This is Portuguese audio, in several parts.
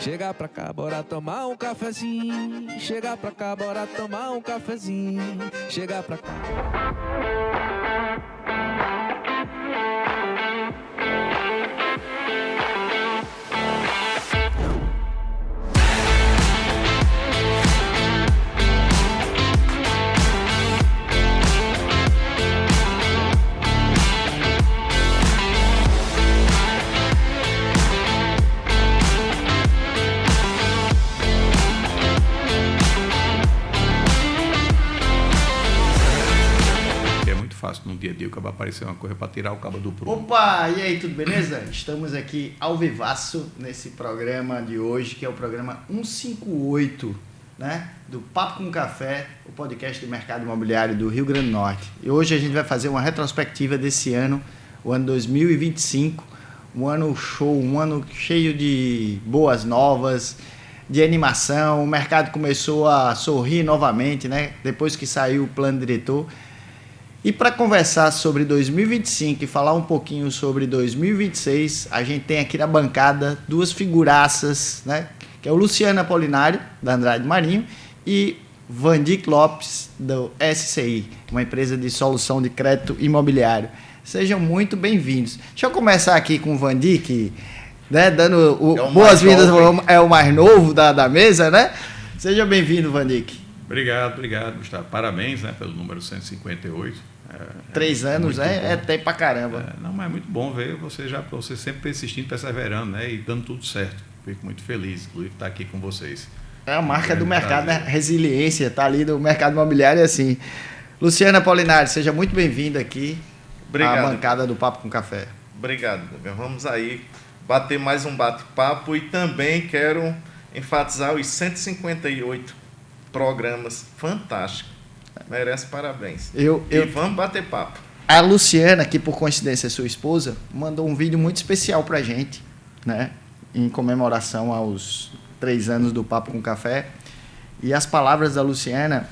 Chega pra cá, bora tomar um cafezinho. Chega pra cá, bora tomar um cafezinho. Chega pra cá. No dia a dia, o cabo aparecer uma coisa para tirar o cabo do prumo. Opa, e aí, tudo beleza? Estamos aqui ao vivaço nesse programa de hoje, que é o programa 158, né? Do Papo com Café, o podcast do mercado imobiliário do Rio Grande do Norte. E hoje a gente vai fazer uma retrospectiva desse ano, o ano 2025, um ano show, um ano cheio de boas novas, de animação. O mercado começou a sorrir novamente, né? Depois que saiu o plano diretor. E para conversar sobre 2025 e falar um pouquinho sobre 2026, a gente tem aqui na bancada duas figuraças, né? Que é o Luciano Apolinário, da Andrade Marinho, e Vandic Lopes, do SCI, uma empresa de solução de crédito imobiliário. Sejam muito bem-vindos. Deixa eu começar aqui com o Vandic, né? Dando boas-vindas, é o mais novo da mesa, né? Seja bem-vindo, Vandic. Obrigado, Gustavo. Parabéns, né, pelo número 158. 3 anos, é tempo pra caramba. Não, mas é muito bom ver você sempre persistindo, perseverando, né, e dando tudo certo. Fico muito feliz, inclusive, de estar aqui com vocês. É a marca do mercado, né? Resiliência, tá ali do mercado imobiliário, assim. Luciano Apolinário, seja muito bem-vindo aqui. Obrigado. À bancada do Papo com Café. Obrigado. Vamos aí bater mais um bate-papo e também quero enfatizar os 158 programas fantásticos. Merece parabéns. E vamos bater papo. A Luciana, que por coincidência é sua esposa, mandou um vídeo muito especial pra gente, né? Em comemoração aos 3 anos do Papo com Café. E as palavras da Luciana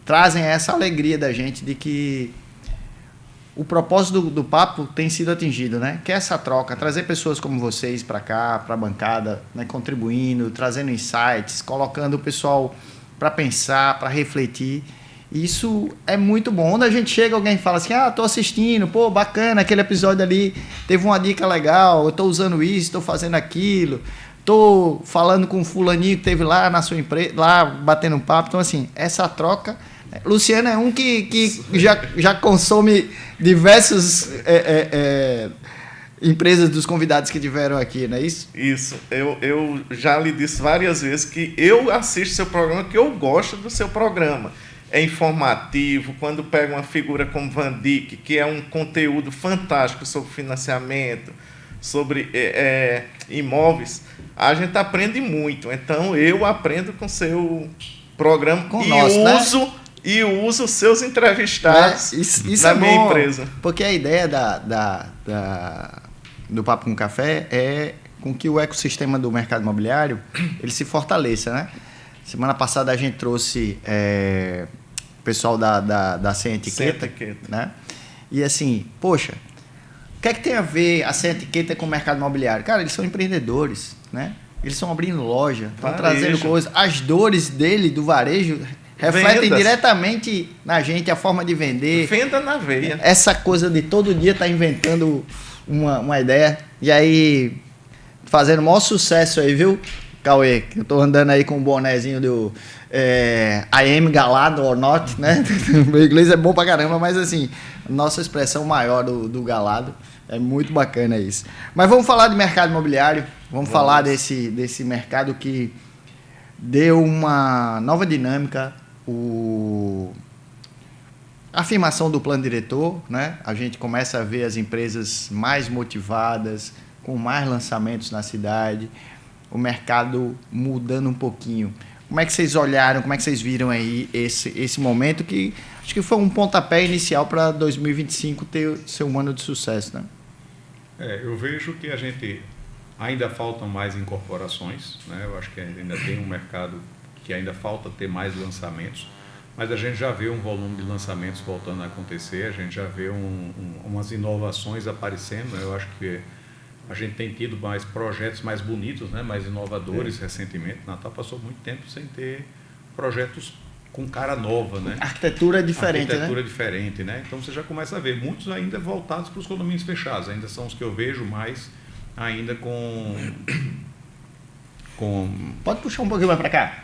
trazem essa alegria da gente de que o propósito do papo tem sido atingido, né? Que é essa troca, trazer pessoas como vocês para cá, para a bancada, né? Contribuindo, trazendo insights, colocando o pessoal para pensar, para refletir. Isso é muito bom. Onde a gente chega, alguém fala assim, tô assistindo, pô, bacana, aquele episódio ali teve uma dica legal, eu tô usando isso, tô fazendo aquilo, tô falando com um fulaninho que teve lá na sua empresa, lá batendo um papo. Então, assim, essa troca... Luciano é um que já consome diversas empresas dos convidados que tiveram aqui, não é isso? Isso. Eu já lhe disse várias vezes que eu assisto seu programa, que eu gosto do seu programa. É informativo, quando pega uma figura como Vandic, que é um conteúdo fantástico sobre financiamento, sobre imóveis, a gente aprende muito. Então, eu aprendo com seu programa e uso seus entrevistados isso na é minha bom, empresa. Porque a ideia do Papo com Café é com que o ecossistema do mercado imobiliário ele se fortaleça, né? Semana passada a gente trouxe o pessoal da Sem Etiqueta, né? E assim, poxa, o que é que tem a ver a Sem Etiqueta com o mercado imobiliário? Cara, eles são empreendedores, né? Eles estão abrindo loja, estão trazendo coisas. As dores do varejo, refletem diretamente na gente, a forma de vender. Venda na veia. Essa coisa de todo dia estar inventando uma ideia. E aí, fazendo o maior sucesso aí, viu, Cauê? Eu tô andando aí com o bonezinho do I am galado or not, né? Meu inglês é bom pra caramba, mas assim, nossa expressão maior do galado. É muito bacana isso. Mas vamos falar de mercado imobiliário. Vamos falar desse mercado que deu uma nova dinâmica. A afirmação do plano diretor, né? A gente começa a ver as empresas mais motivadas, com mais lançamentos na cidade, o mercado mudando um pouquinho. Como é que vocês olharam, como é que vocês viram aí esse momento que acho que foi um pontapé inicial para 2025 ser um ano de sucesso, né? Eu vejo que a gente ainda faltam mais incorporações, né? Eu acho que ainda tem um mercado que ainda falta ter mais lançamentos, mas a gente já vê um volume de lançamentos voltando a acontecer, a gente já vê umas inovações aparecendo, né? Eu acho que A gente tem tido mais projetos mais bonitos, né? Mais inovadores recentemente. Natal passou muito tempo sem ter projetos com cara nova, né? Arquitetura diferente, Arquitetura né? diferente, né? Então você já começa a ver muitos ainda voltados para os condomínios fechados. Ainda são os que eu vejo mais ainda com... Pode puxar um pouquinho mais para cá.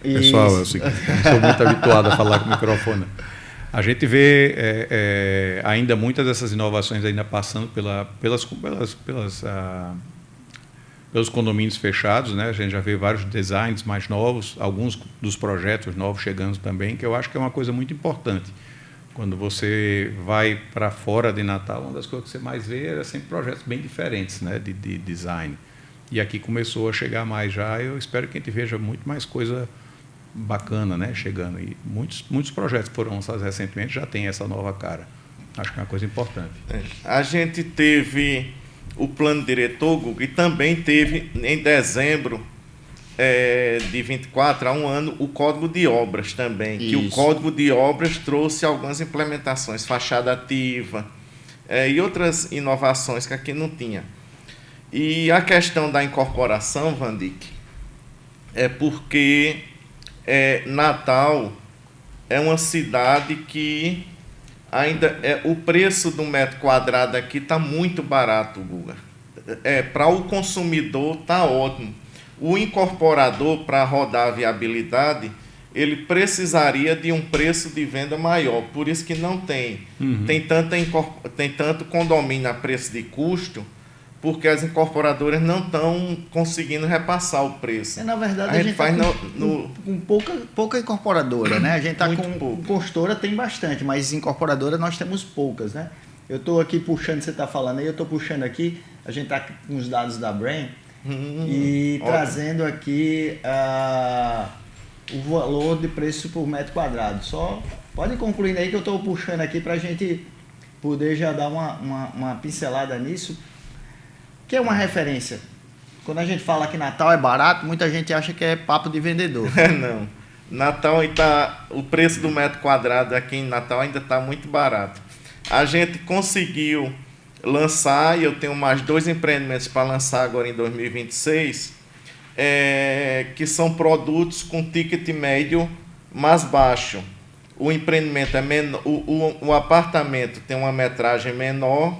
Pessoal, é o seguinte, eu sou muito habituado a falar com o microfone. A gente vê ainda muitas dessas inovações ainda passando pelos condomínios fechados, né? A gente já vê vários designs mais novos, alguns dos projetos novos chegando também, que eu acho que é uma coisa muito importante. Quando você vai para fora de Natal, uma das coisas que você mais vê é sempre projetos bem diferentes, né? de design. E aqui começou a chegar mais já, eu espero que a gente veja muito mais coisa bacana, né? Chegando. E muitos projetos que foram lançados recentemente já têm essa nova cara. Acho que é uma coisa importante. A gente teve o plano diretor, Guga, e também teve em dezembro de 24, há um ano, o Código de Obras também. Isso. Que o Código de Obras trouxe algumas implementações, fachada ativa e outras inovações que aqui não tinha. E a questão da incorporação, Vandic, é porque Natal é uma cidade que ainda o preço do metro quadrado aqui está muito barato, Guga. Para o consumidor está ótimo. O incorporador, para rodar a viabilidade, ele precisaria de um preço de venda maior. Por isso que não tem. Uhum. Tem tanto condomínio a preço de custo, porque as incorporadoras não estão conseguindo repassar o preço. Na verdade, a gente faz tá com pouca incorporadora, né? A gente está com consultora, tem bastante, mas incorporadora nós temos poucas, né? Eu estou aqui puxando, você está falando aí, eu estou puxando aqui, a gente está com os dados da Brain e ótimo. Trazendo aqui o valor de preço por metro quadrado. Só pode concluir aí que eu estou puxando aqui para a gente poder já dar uma pincelada nisso, que é uma referência. Quando a gente fala que Natal é barato, muita gente acha que é papo de vendedor. Não. Natal o preço do metro quadrado aqui em Natal ainda está muito barato. A gente conseguiu lançar, e eu tenho mais 2 empreendimentos para lançar agora em 2026, que são produtos com ticket médio mais baixo. O empreendimento é menor, o apartamento tem uma metragem menor,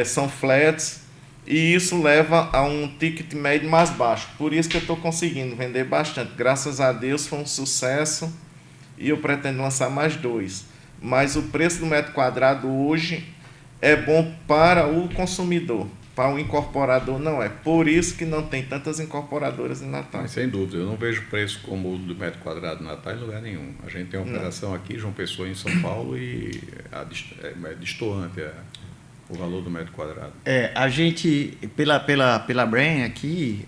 são flats, e isso leva a um ticket médio mais baixo. Por isso que eu estou conseguindo vender bastante. Graças a Deus foi um sucesso e eu pretendo lançar mais 2. Mas o preço do metro quadrado hoje é bom para o consumidor. Para o incorporador não é. Por isso que não tem tantas incorporadoras em Natal. Mas, sem dúvida, eu não vejo preço como o do metro quadrado em Natal em lugar nenhum. A gente tem uma operação aqui, João Pessoa, em São Paulo, e é destoante o valor do metro quadrado. A gente, pela Brain aqui,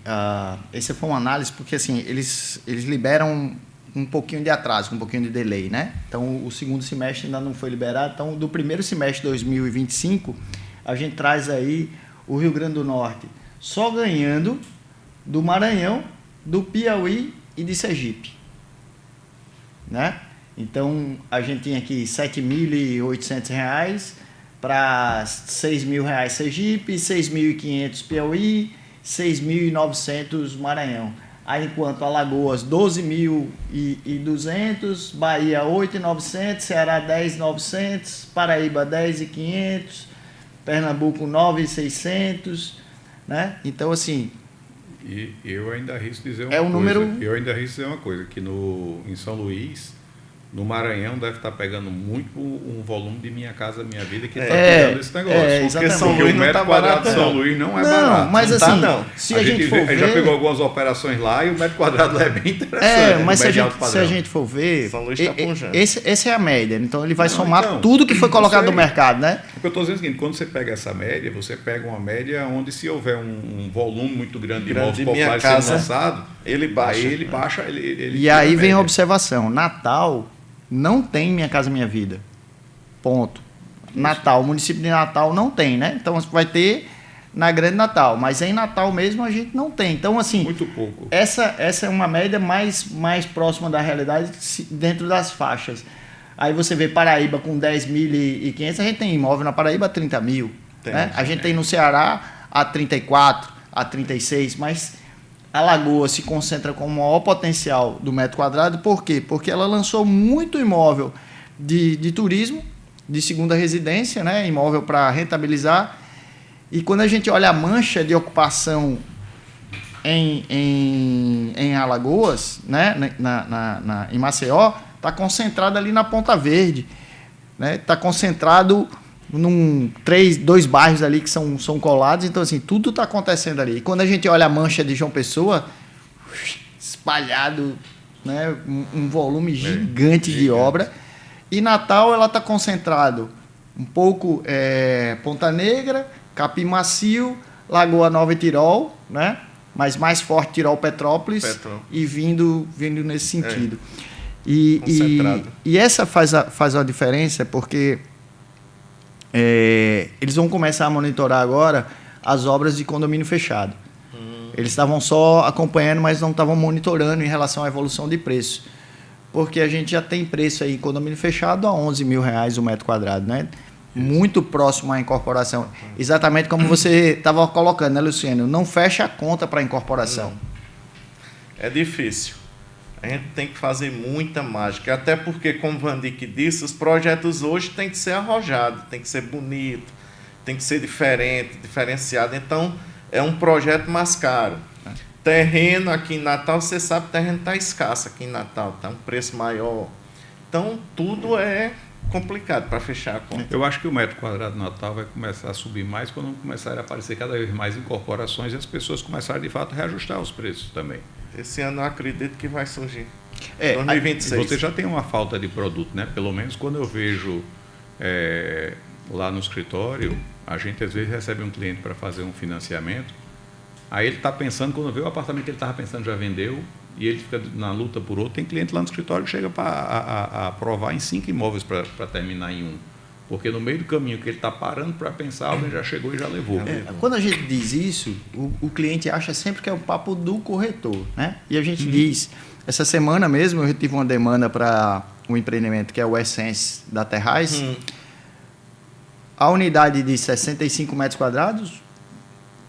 essa foi uma análise, porque assim, eles liberam um pouquinho de atraso, um pouquinho de delay, né? Então, o segundo semestre ainda não foi liberado. Então, do primeiro semestre de 2025, a gente traz aí o Rio Grande do Norte só ganhando do Maranhão, do Piauí e de Sergipe, né? Então, a gente tinha aqui R$ 7.800 para R$ 6.000 Sergipe, R$ 6.500 Piauí, R$ 6.900 Maranhão. Aí, enquanto Alagoas, 12.200, Bahia, 8.900, Ceará, 10.900, Paraíba, 10.500, Pernambuco, 9.600, né? Então, assim... E eu ainda arrisco dizer Eu ainda arrisco dizer uma coisa, que em São Luís, no Maranhão, deve estar pegando muito um volume de Minha Casa Minha Vida que está pegando esse negócio. Porque São Luís o metro quadrado de São Luís não é barato. Mas assim, se a gente for ver... já pegou algumas operações lá e o metro quadrado lá é bem interessante. Mas se a gente for ver, São Luís está punjando. Essa é a média. Então, ele vai somar tudo que foi colocado no mercado, né? O que eu estou dizendo é o seguinte, quando você pega essa média, você pega uma média onde, se houver um volume muito grande de imóveis populares sendo lançado, ele baixa. Aí ele baixa. E aí vem a observação. Natal não tem Minha Casa Minha Vida. Ponto. Natal, o município de Natal não tem, né? Então vai ter na Grande Natal, mas em Natal mesmo a gente não tem. Então, assim, muito pouco. Essa é uma média mais próxima da realidade dentro das faixas. Aí você vê Paraíba com 10.500, a gente tem imóvel na Paraíba 30 mil. Né? A gente tem no Ceará A34, A36, mas Alagoas se concentra com o maior potencial do metro quadrado. Por quê? Porque ela lançou muito imóvel de turismo, de segunda residência, né? Imóvel para rentabilizar. E quando a gente olha a mancha de ocupação em Alagoas, né? Em Maceió, está concentrado ali na Ponta Verde. Está concentrado dois bairros ali que são colados, então assim, tudo está acontecendo ali. E quando a gente olha a mancha de João Pessoa, espalhado, né, um volume gigante de obra, e Natal ela está concentrado um pouco Ponta Negra, Capim Macio, Lagoa Nova e Tirol, né, mas mais forte Tirol Petrópolis. E vindo nesse sentido. E essa faz a diferença, porque eles vão começar a monitorar agora as obras de condomínio fechado. Eles estavam só acompanhando, mas não estavam monitorando em relação à evolução de preço. Porque a gente já tem preço aí em condomínio fechado a R$11.000 o metro quadrado, né? Muito próximo à incorporação. Exatamente como você estava colocando, né, Luciano? Não fecha a conta para a incorporação. É difícil. A gente tem que fazer muita mágica, até porque, como o Vandick disse, os projetos hoje têm que ser arrojados, tem que ser bonito, tem que ser diferente, diferenciado. Então, é um projeto mais caro. Terreno aqui em Natal, você sabe, o terreno está escasso aqui em Natal, está um preço maior. Então, tudo é complicado para fechar a conta. Eu acho que o metro quadrado no Natal vai começar a subir mais quando começarem a aparecer cada vez mais incorporações e as pessoas começarem, de fato, a reajustar os preços também. Esse ano eu acredito que vai surgir. 2026. Você já tem uma falta de produto, né? Pelo menos quando eu vejo lá no escritório, a gente às vezes recebe um cliente para fazer um financiamento, aí ele está pensando, quando vê o apartamento que ele estava pensando já vendeu, e ele fica na luta por outro. Tem cliente lá no escritório que chega a aprovar em 5 imóveis para terminar em 1. Porque no meio do caminho que ele está parando para pensar, alguém já chegou e já levou. Quando a gente diz isso, o cliente acha sempre que é o papo do corretor, né? E a gente diz, essa semana mesmo eu tive uma demanda para um empreendimento que é o Essence da Terrais. A unidade de 65 metros quadrados,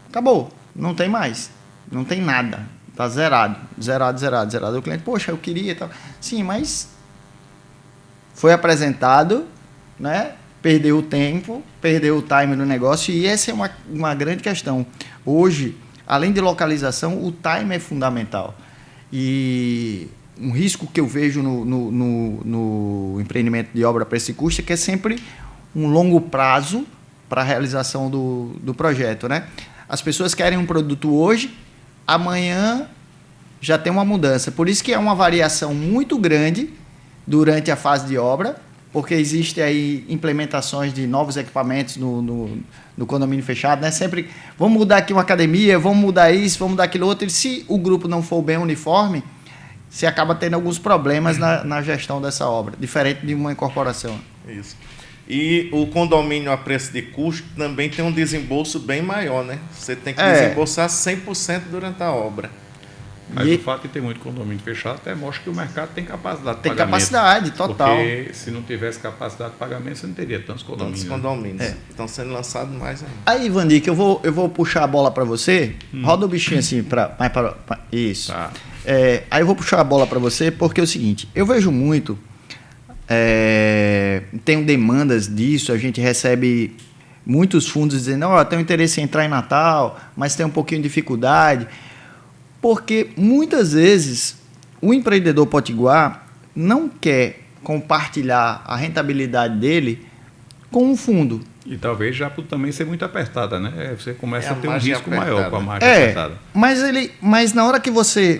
acabou, não tem mais, não tem nada, está zerado. O cliente, poxa, eu queria e tal. Sim, mas foi apresentado, né? Perdeu o tempo, perdeu o time do negócio, e essa é uma grande questão. Hoje, além de localização, o time é fundamental. E um risco que eu vejo no empreendimento de obra preço e custo é que é sempre um longo prazo para a realização do projeto, né? As pessoas querem um produto hoje, amanhã já tem uma mudança. Por isso que é uma variação muito grande durante a fase de obra, porque existe aí implementações de novos equipamentos no condomínio fechado, né? Sempre, vamos mudar aqui uma academia, vamos mudar isso, vamos mudar aquilo outro. E se o grupo não for bem uniforme, você acaba tendo alguns problemas na gestão dessa obra, diferente de uma incorporação. Isso. E o condomínio a preço de custo também tem um desembolso bem maior, né? Você tem que desembolsar 100% durante a obra. Mas o fato de ter muito condomínio fechado até mostra que o mercado tem capacidade de pagamento. Tem capacidade, total. Porque se não tivesse capacidade de pagamento, você não teria tantos condomínios. Estão sendo lançados mais ainda. Aí, Vandick, eu vou puxar a bola para você. Roda o bichinho assim, isso. Tá. Aí eu vou puxar a bola para você, porque é o seguinte, eu vejo muito, tenho demandas disso, a gente recebe muitos fundos dizendo, tenho interesse em entrar em Natal, mas tem um pouquinho de dificuldade. Porque muitas vezes o empreendedor potiguar não quer compartilhar a rentabilidade dele com um fundo. E talvez já por também ser muito apertada, né? Você começa a ter um risco apertada. maior com a margem apertada. Mas na hora que você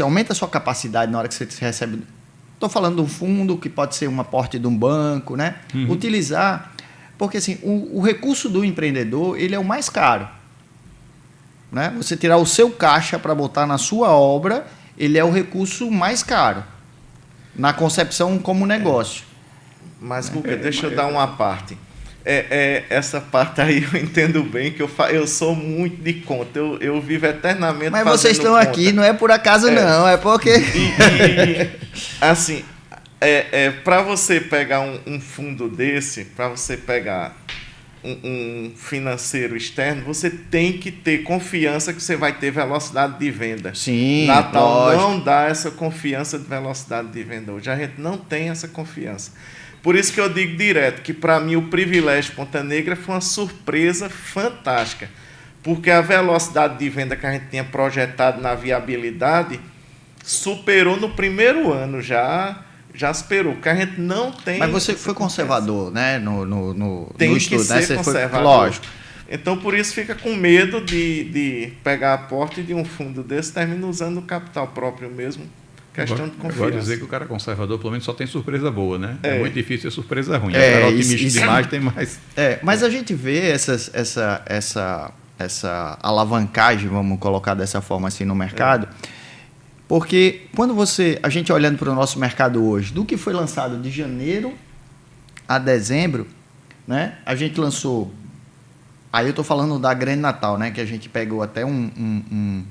aumenta a sua capacidade, na hora que você recebe... Estou falando de um fundo que pode ser um aporte de um banco, né? Utilizar... Porque assim, o recurso do empreendedor, ele é o mais caro. Né? Você tirar o seu caixa para botar na sua obra, ele é o recurso mais caro na concepção como negócio. Mas, Guga, deixa eu dar uma parte. Essa parte aí eu entendo bem, que eu sou muito de conta. Eu vivo eternamente Mas fazendo vocês estão conta. aqui, não é por acaso não, é porque... Assim, para você pegar um fundo desse, para você pegar um financeiro externo, você tem que ter confiança que você vai ter velocidade de venda. Sim, Natal lógico. não dá essa confiança de velocidade de venda. Hoje a gente não tem essa confiança. Por isso que eu digo direto que, para mim, o privilégio Ponta Negra foi uma surpresa fantástica. Porque a velocidade de venda que a gente tinha projetado na viabilidade superou no primeiro ano, já superou, porque a gente não tem... Mas você foi conservador, né? No Tem que estudo, né? ser conservador. Lógico. Então, por isso, fica com medo de pegar a porta de um fundo desse, termina usando o capital próprio mesmo. Questão de confiança. Agora dizer que o cara conservador, pelo menos, só tem surpresa boa, né? É muito difícil ter surpresa ruim. É, O cara isso- otimista demais tem mais. Mas a gente vê essa alavancagem, vamos colocar dessa forma assim, no mercado, porque quando a gente olhando para o nosso mercado hoje, do que foi lançado de janeiro a dezembro, né? A gente lançou, aí eu estou falando da Grande Natal, né? Que a gente pegou até um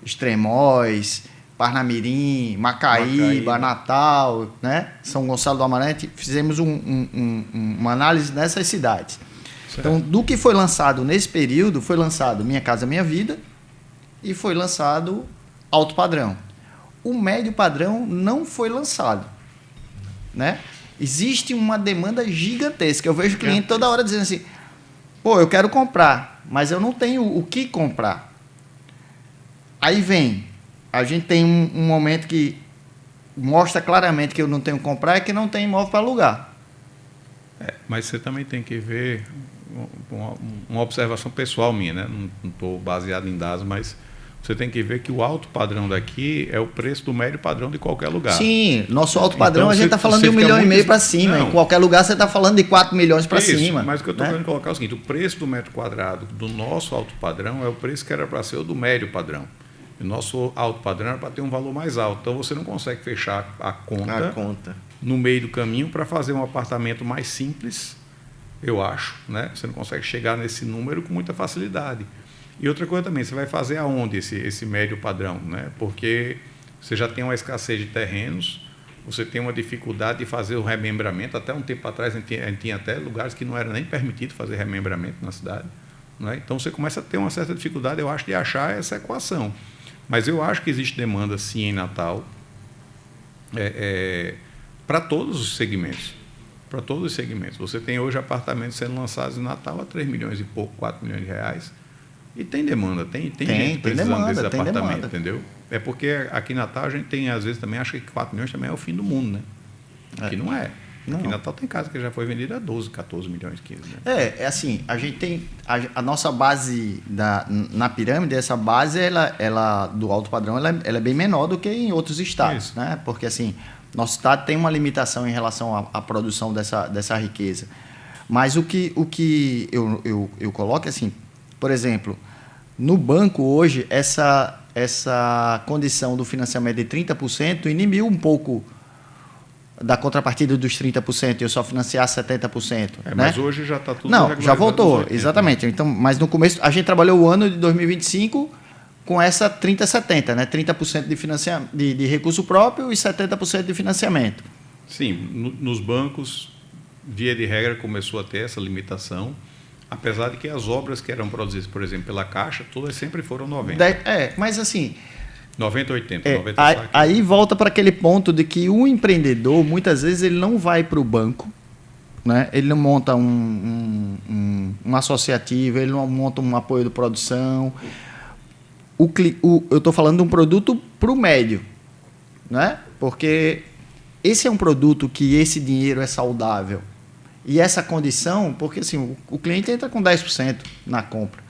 Extremóis, Parnamirim, Macaíba, Natal, né? São Gonçalo do Amarante, fizemos uma análise nessas cidades. Certo. Então, do que foi lançado nesse período, foi lançado Minha Casa Minha Vida e foi lançado Alto Padrão. O médio padrão não foi lançado, né? Existe uma demanda gigantesca. Eu vejo o cliente toda hora dizendo assim, pô, eu quero comprar, mas eu não tenho o que comprar. Aí a gente tem um momento que mostra claramente que eu não tenho que comprar, é que não tem imóvel para alugar. Mas você também tem que ver uma observação pessoal minha, né? Não estou baseado em dados, mas você tem que ver que o alto padrão daqui é o preço do médio padrão de qualquer lugar. Sim, nosso alto padrão Então, a gente está falando de 1,5 milhão para cima. Não. Em qualquer lugar você está falando de 4 milhões para cima. Mas o que eu estou né? querendo colocar é o seguinte: o preço do metro quadrado do nosso alto padrão é o preço que era para ser o do médio padrão. O nosso alto padrão era para ter um valor mais alto. Então você não consegue fechar a conta no meio do caminho para fazer um apartamento mais simples, eu acho, né? Você não consegue chegar nesse número com muita facilidade. E outra coisa também, você vai fazer aonde esse médio padrão, né? Porque você já tem uma escassez de terrenos, você tem uma dificuldade de fazer o remembramento. Até um tempo atrás a gente tinha até lugares que não era nem permitido fazer remembramento na cidade, né? Então você começa a ter uma certa dificuldade, eu acho, de achar essa equação. Mas eu acho que existe demanda, sim, em Natal, para todos os segmentos. Para todos os segmentos. Você tem hoje apartamentos sendo lançados em Natal a 3 milhões e pouco, 4 milhões de reais. E tem demanda, tem gente precisando demanda, desses tem apartamentos, demanda. entendeu? É porque aqui em Natal a gente tem, às vezes, também acha que 4 milhões também é o fim do mundo, né? Aqui não é. Não. Aqui em Natal tem casa que já foi vendida a 12, 14 milhões, 15 milhões. É assim, a gente tem a nossa base na pirâmide, essa base ela do alto padrão, ela é bem menor do que em outros estados, Isso. né? Porque assim, nosso estado tem uma limitação em relação à produção dessa riqueza. Mas o que eu coloco é assim, por exemplo, no banco hoje essa condição do financiamento de 30% inibiu um pouco da contrapartida dos 30%, eu só financiar 70%. Né? Mas hoje já está tudo Não, já regularizado voltou, nos 80, exatamente. Então, mas no começo, a gente trabalhou o ano de 2025 com essa 30-70, né? 30% de recurso próprio e 70% de financiamento. Sim, nos bancos, via de regra, começou a ter essa limitação, apesar de que as obras que eram produzidas, por exemplo, pela Caixa, todas sempre foram 90. Mas assim... 90, 80, 90 aí volta para aquele ponto de que o empreendedor, muitas vezes, ele não vai para o banco, né? Ele não monta um associativo, ele não monta um apoio de produção. Eu estou falando de um produto para o médio, né? Porque esse é um produto que esse dinheiro é saudável. E essa condição, porque assim, o cliente entra com 10% na compra.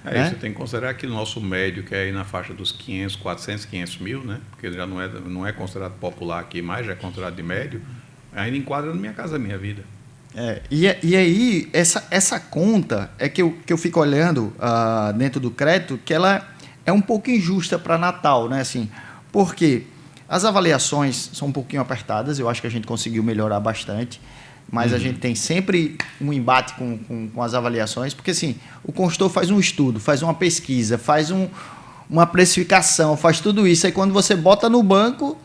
Você tem que considerar que o nosso médio, que é aí na faixa dos 500, 400, 500 mil, né? Porque já não é considerado popular aqui mais, já é considerado de médio, ainda enquadra na Minha Casa Minha Vida. E aí, essa conta é que eu fico olhando dentro do crédito, que ela é um pouco injusta para Natal, né? Assim, porque as avaliações são um pouquinho apertadas, eu acho que a gente conseguiu melhorar bastante, mas a gente tem sempre um embate com as avaliações, porque assim, o consultor faz um estudo, faz uma pesquisa, faz uma precificação, faz tudo isso, aí quando você bota no banco,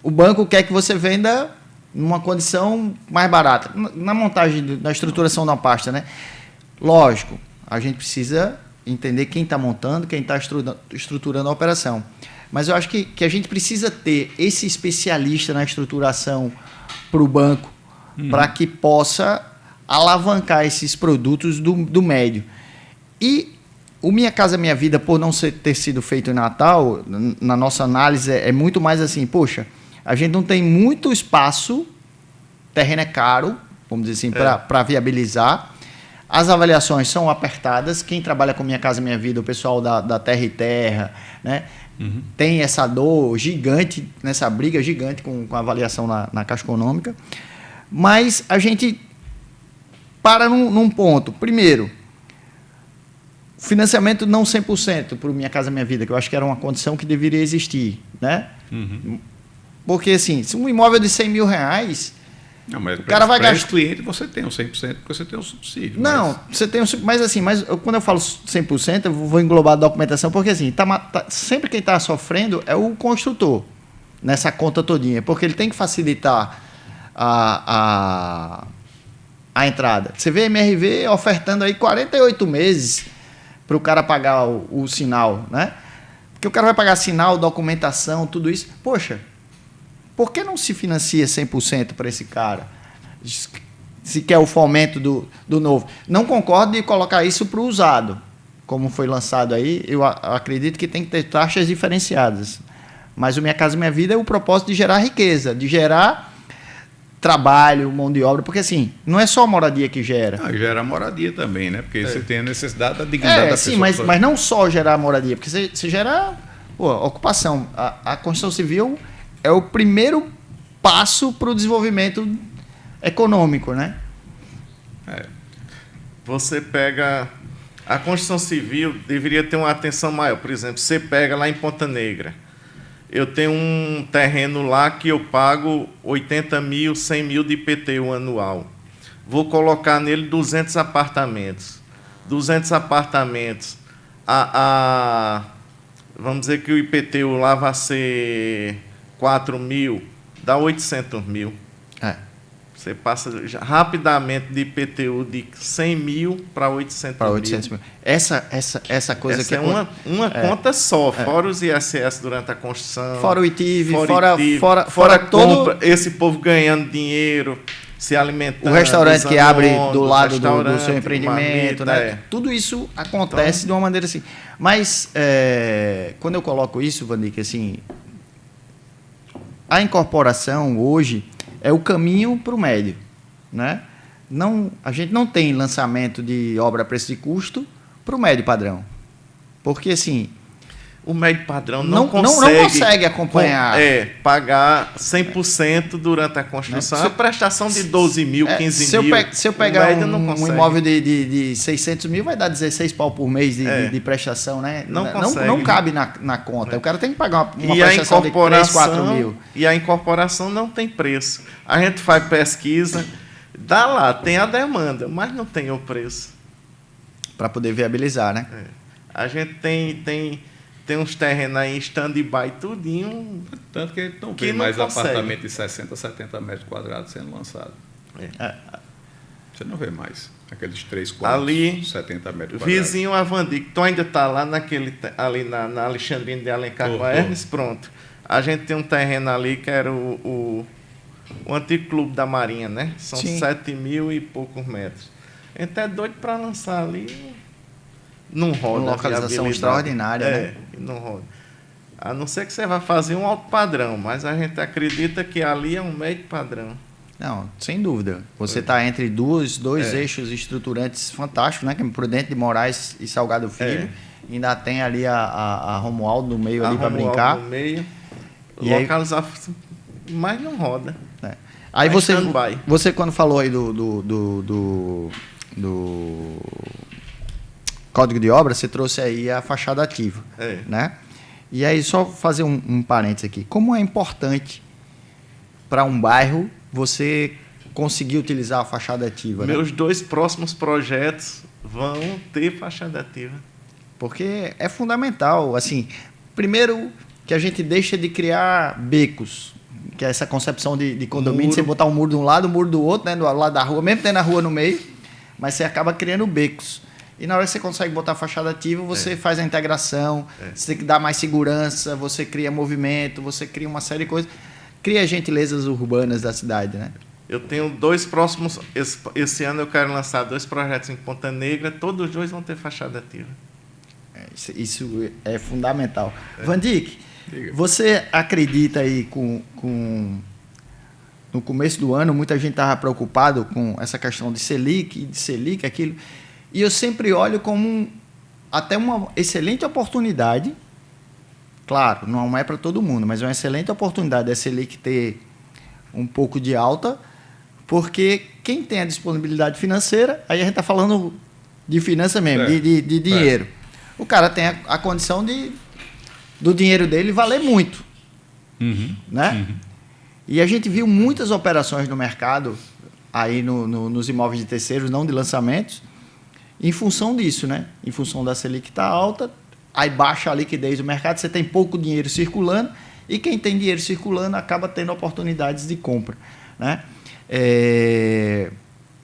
o banco quer que você venda numa condição mais barata, na montagem, na estruturação da pasta, né? Lógico, a gente precisa entender quem está montando, quem está estruturando a operação. Mas eu acho que a gente precisa ter esse especialista na estruturação para o banco, para que possa alavancar esses produtos do médio. E o Minha Casa Minha Vida, por não ter sido feito em Natal, na nossa análise é muito mais assim, poxa, a gente não tem muito espaço, terreno é caro, vamos dizer assim, para viabilizar. As avaliações são apertadas. Quem trabalha com Minha Casa Minha Vida, o pessoal da Terra e Terra, né, tem essa dor gigante, nessa briga gigante com a avaliação na Caixa Econômica. Mas a gente para num ponto. Primeiro, financiamento não 100% para o Minha Casa Minha Vida, que eu acho que era uma condição que deveria existir, né? Porque, assim, se um imóvel de 100 mil reais... Não, mas o cara vai gastar... esse cliente você tem um 100% porque você tem um subsídio. Não, você tem um subsídio, mas quando eu falo 100%, eu vou englobar a documentação, porque assim, sempre quem está sofrendo é o construtor nessa conta todinha, porque ele tem que facilitar a entrada. Você vê a MRV ofertando aí 48 meses para o cara pagar o sinal, né? Porque o cara vai pagar sinal, documentação, tudo isso. Poxa, por que não se financia 100% para esse cara? Se quer o fomento do novo. Não concordo de colocar isso para o usado. Como foi lançado aí, eu acredito que tem que ter taxas diferenciadas. Mas o Minha Casa Minha Vida é o propósito de gerar riqueza, de gerar trabalho, mão de obra, porque assim, não é só a moradia que gera. Gera moradia também, né? Porque você tem a necessidade da dignidade da sim, pessoa. mas não só gerar moradia, porque você gera ocupação. A construção civil é o primeiro passo para o desenvolvimento econômico, né? Você pega... A construção civil deveria ter uma atenção maior. Por exemplo, você pega lá em Ponta Negra. Eu tenho um terreno lá que eu pago 80 mil, 100 mil de IPTU anual. Vou colocar nele 200 apartamentos. 200 apartamentos. Vamos dizer que o IPTU lá vai ser 4 mil, dá 800 mil. Você passa rapidamente de IPTU de 100 mil para 800 mil. Essa coisa essa que é uma conta só, fora os ISS durante a construção. Fora o ITIV, fora todo esse povo ganhando dinheiro, se alimentando. O restaurante que abre do lado do seu marmita, empreendimento, né? Tudo isso acontece de uma maneira assim. Mas quando eu coloco isso, Vandic, assim, a incorporação hoje é o caminho para o médio, né? A gente não tem lançamento de obra a preço de custo para o médio padrão. Porque, assim... O médio padrão não consegue acompanhar. Pagar 100% durante a construção. A prestação de 12 mil, 15 mil. Se eu pegar um imóvel de 600 mil, vai dar 16 pau por mês de prestação, né? Não cabe na conta. O cara tem que pagar uma prestação de 3, 4 mil. E a incorporação não tem preço. A gente faz pesquisa, dá lá, tem a demanda, mas não tem o preço. Para poder viabilizar, né? A gente tem uns terrenos aí em stand-by, tudinho. Tanto que não tem mais apartamento de 60, 70 metros quadrados sendo lançado. Você não vê mais aqueles 3, 4, ali, 70 metros quadrados. Vizinho a Vandic, tu ainda está lá ali na Alexandrina de Alencar com a Hermes, pronto. A gente tem um terreno ali que era o antigo clube da Marinha, né? São 7 mil e poucos metros. A gente é doido para lançar ali. Não roda. Uma localização extraordinária, né? Não roda. A não ser que você vá fazer um alto padrão, mas a gente acredita que ali é um médio padrão. Não, sem dúvida. Você está entre dois eixos estruturantes fantásticos, né? Que é Prudente de Moraes e Salgado Filho. Ainda tem ali a Romualdo no meio ali para brincar. No meio. E localizar, mas não roda. Aí você quando falou aí do Código de Obras, você trouxe aí a fachada ativa, né? E aí, só fazer um parênteses aqui. Como é importante para um bairro você conseguir utilizar a fachada ativa? Meus 2 próximos projetos vão ter fachada ativa. Porque é fundamental. Assim, primeiro, que a gente deixa de criar becos, que é essa concepção de condomínio, você botar um muro de um lado, um muro do outro, né, do lado da rua, mesmo tendo a rua no meio. mas você acaba criando becos. E na hora que você consegue botar a fachada ativa, você faz a integração, você tem que dar mais segurança, você cria movimento, você cria uma série de coisas. Cria gentilezas urbanas da cidade, né? Eu tenho 2 próximos... Esse ano eu quero lançar 2 projetos em Ponta Negra, todos os 2 vão ter fachada ativa. Isso é fundamental. Van Dijk, você acredita aí no começo do ano, muita gente estava preocupado com essa questão de Selic, aquilo. E eu sempre olho como até uma excelente oportunidade. Claro, não é para todo mundo, mas é uma excelente oportunidade a Selic ter um pouco de alta, porque quem tem a disponibilidade financeira, aí a gente está falando de finança mesmo, de dinheiro. O cara tem a condição do dinheiro dele valer muito. Né? E a gente viu muitas operações no mercado, aí nos imóveis de terceiros, não de lançamentos, em função disso, né? Em função da Selic estar alta, aí baixa a liquidez do mercado, você tem pouco dinheiro circulando, e quem tem dinheiro circulando acaba tendo oportunidades de compra, né?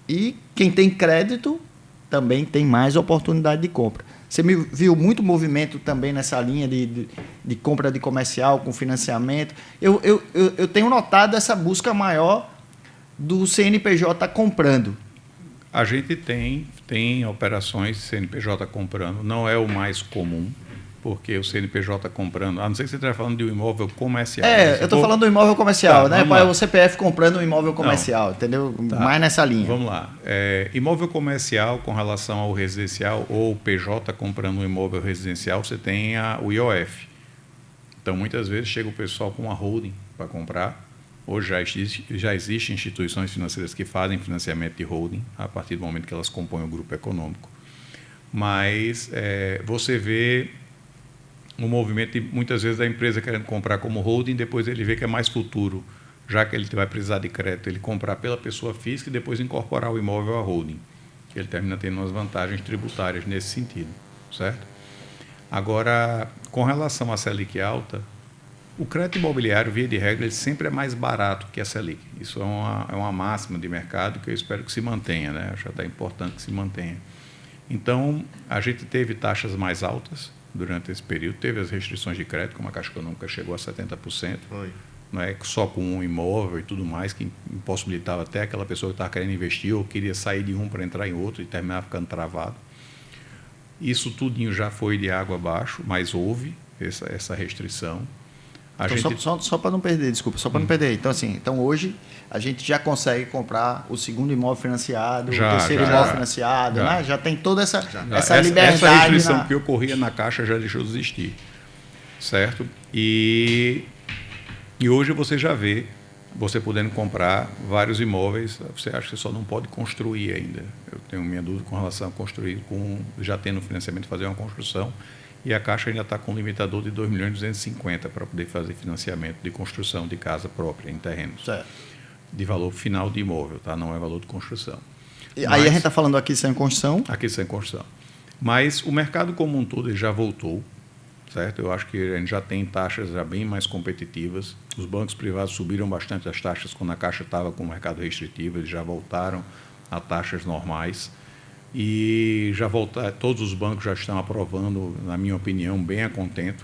E quem tem crédito também tem mais oportunidade de compra. Você viu muito movimento também nessa linha de compra de comercial com financiamento. Eu tenho notado essa busca maior do CNPJ comprando. A gente tem operações CNPJ comprando, não é o mais comum, porque o CNPJ comprando, a não ser que você esteja falando de um imóvel comercial. Eu estou falando do imóvel comercial, né? O CPF comprando um imóvel comercial, não, entendeu? Tá. Mais nessa linha. Vamos lá. Imóvel comercial com relação ao residencial ou PJ comprando um imóvel residencial, você tem o IOF. Então, muitas vezes chega o pessoal com uma holding para comprar. Hoje já existem instituições financeiras que fazem financiamento de holding a partir do momento que elas compõem o grupo econômico. Mas você vê um movimento, muitas vezes, da empresa querendo comprar como holding, depois ele vê que é mais futuro, já que ele vai precisar de crédito, ele comprar pela pessoa física e depois incorporar o imóvel à holding. Ele termina tendo umas vantagens tributárias nesse sentido, certo? Agora, com relação à Selic alta, o crédito imobiliário, via de regra, ele sempre é mais barato que a Selic. Isso é uma máxima de mercado que eu espero que se mantenha, né? Acho até importante que se mantenha. Então, a gente teve taxas mais altas durante esse período, teve as restrições de crédito, como a Caixa Econômica chegou a 70%, não é só com um imóvel e tudo mais, que impossibilitava até aquela pessoa que estava querendo investir ou queria sair de um para entrar em outro e terminar ficando travado. Isso tudinho já foi de água abaixo, mas houve essa restrição. Só para não perder, desculpa, só para não perder. Então, hoje, a gente já consegue comprar o segundo imóvel financiado, o terceiro imóvel financiado, né? Já tem toda essa liberdade. Essa restrição que ocorria na Caixa já deixou de existir, certo? E hoje você já vê você podendo comprar vários imóveis. Você acha que você só não pode construir ainda. Eu tenho minha dúvida com relação a construir, já tendo financiamento, fazer uma construção. E a Caixa ainda está com um limitador de 2.250.000 para poder fazer financiamento de construção de casa própria em terrenos. Certo. De valor final de imóvel, tá? Não é valor de construção. Aí a gente está falando aquisição em construção? Aquisição em construção. Mas o mercado como um todo ele já voltou, certo? Eu acho que a gente já tem taxas já bem mais competitivas. Os bancos privados subiram bastante as taxas quando a Caixa estava com o mercado restritivo, eles já voltaram a taxas normais. E já todos os bancos já estão aprovando, na minha opinião, bem a contento.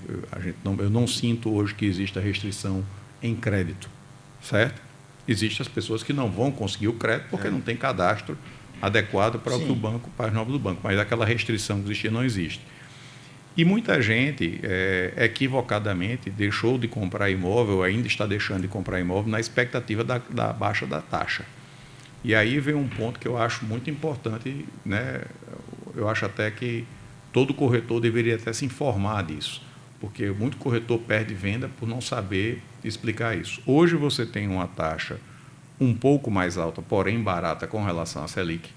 Eu não sinto hoje que exista restrição em crédito, certo? Existem as pessoas que não vão conseguir o crédito porque não tem cadastro adequado para o que o banco, para as normas do banco, mas aquela restrição que existia não existe. E muita gente, equivocadamente, deixou de comprar imóvel, ainda está deixando de comprar imóvel na expectativa da baixa da taxa. E aí vem um ponto que eu acho muito importante, né? Eu acho até que todo corretor deveria até se informar disso, porque muito corretor perde venda por não saber explicar isso. Hoje você tem uma taxa um pouco mais alta, porém barata com relação à Selic.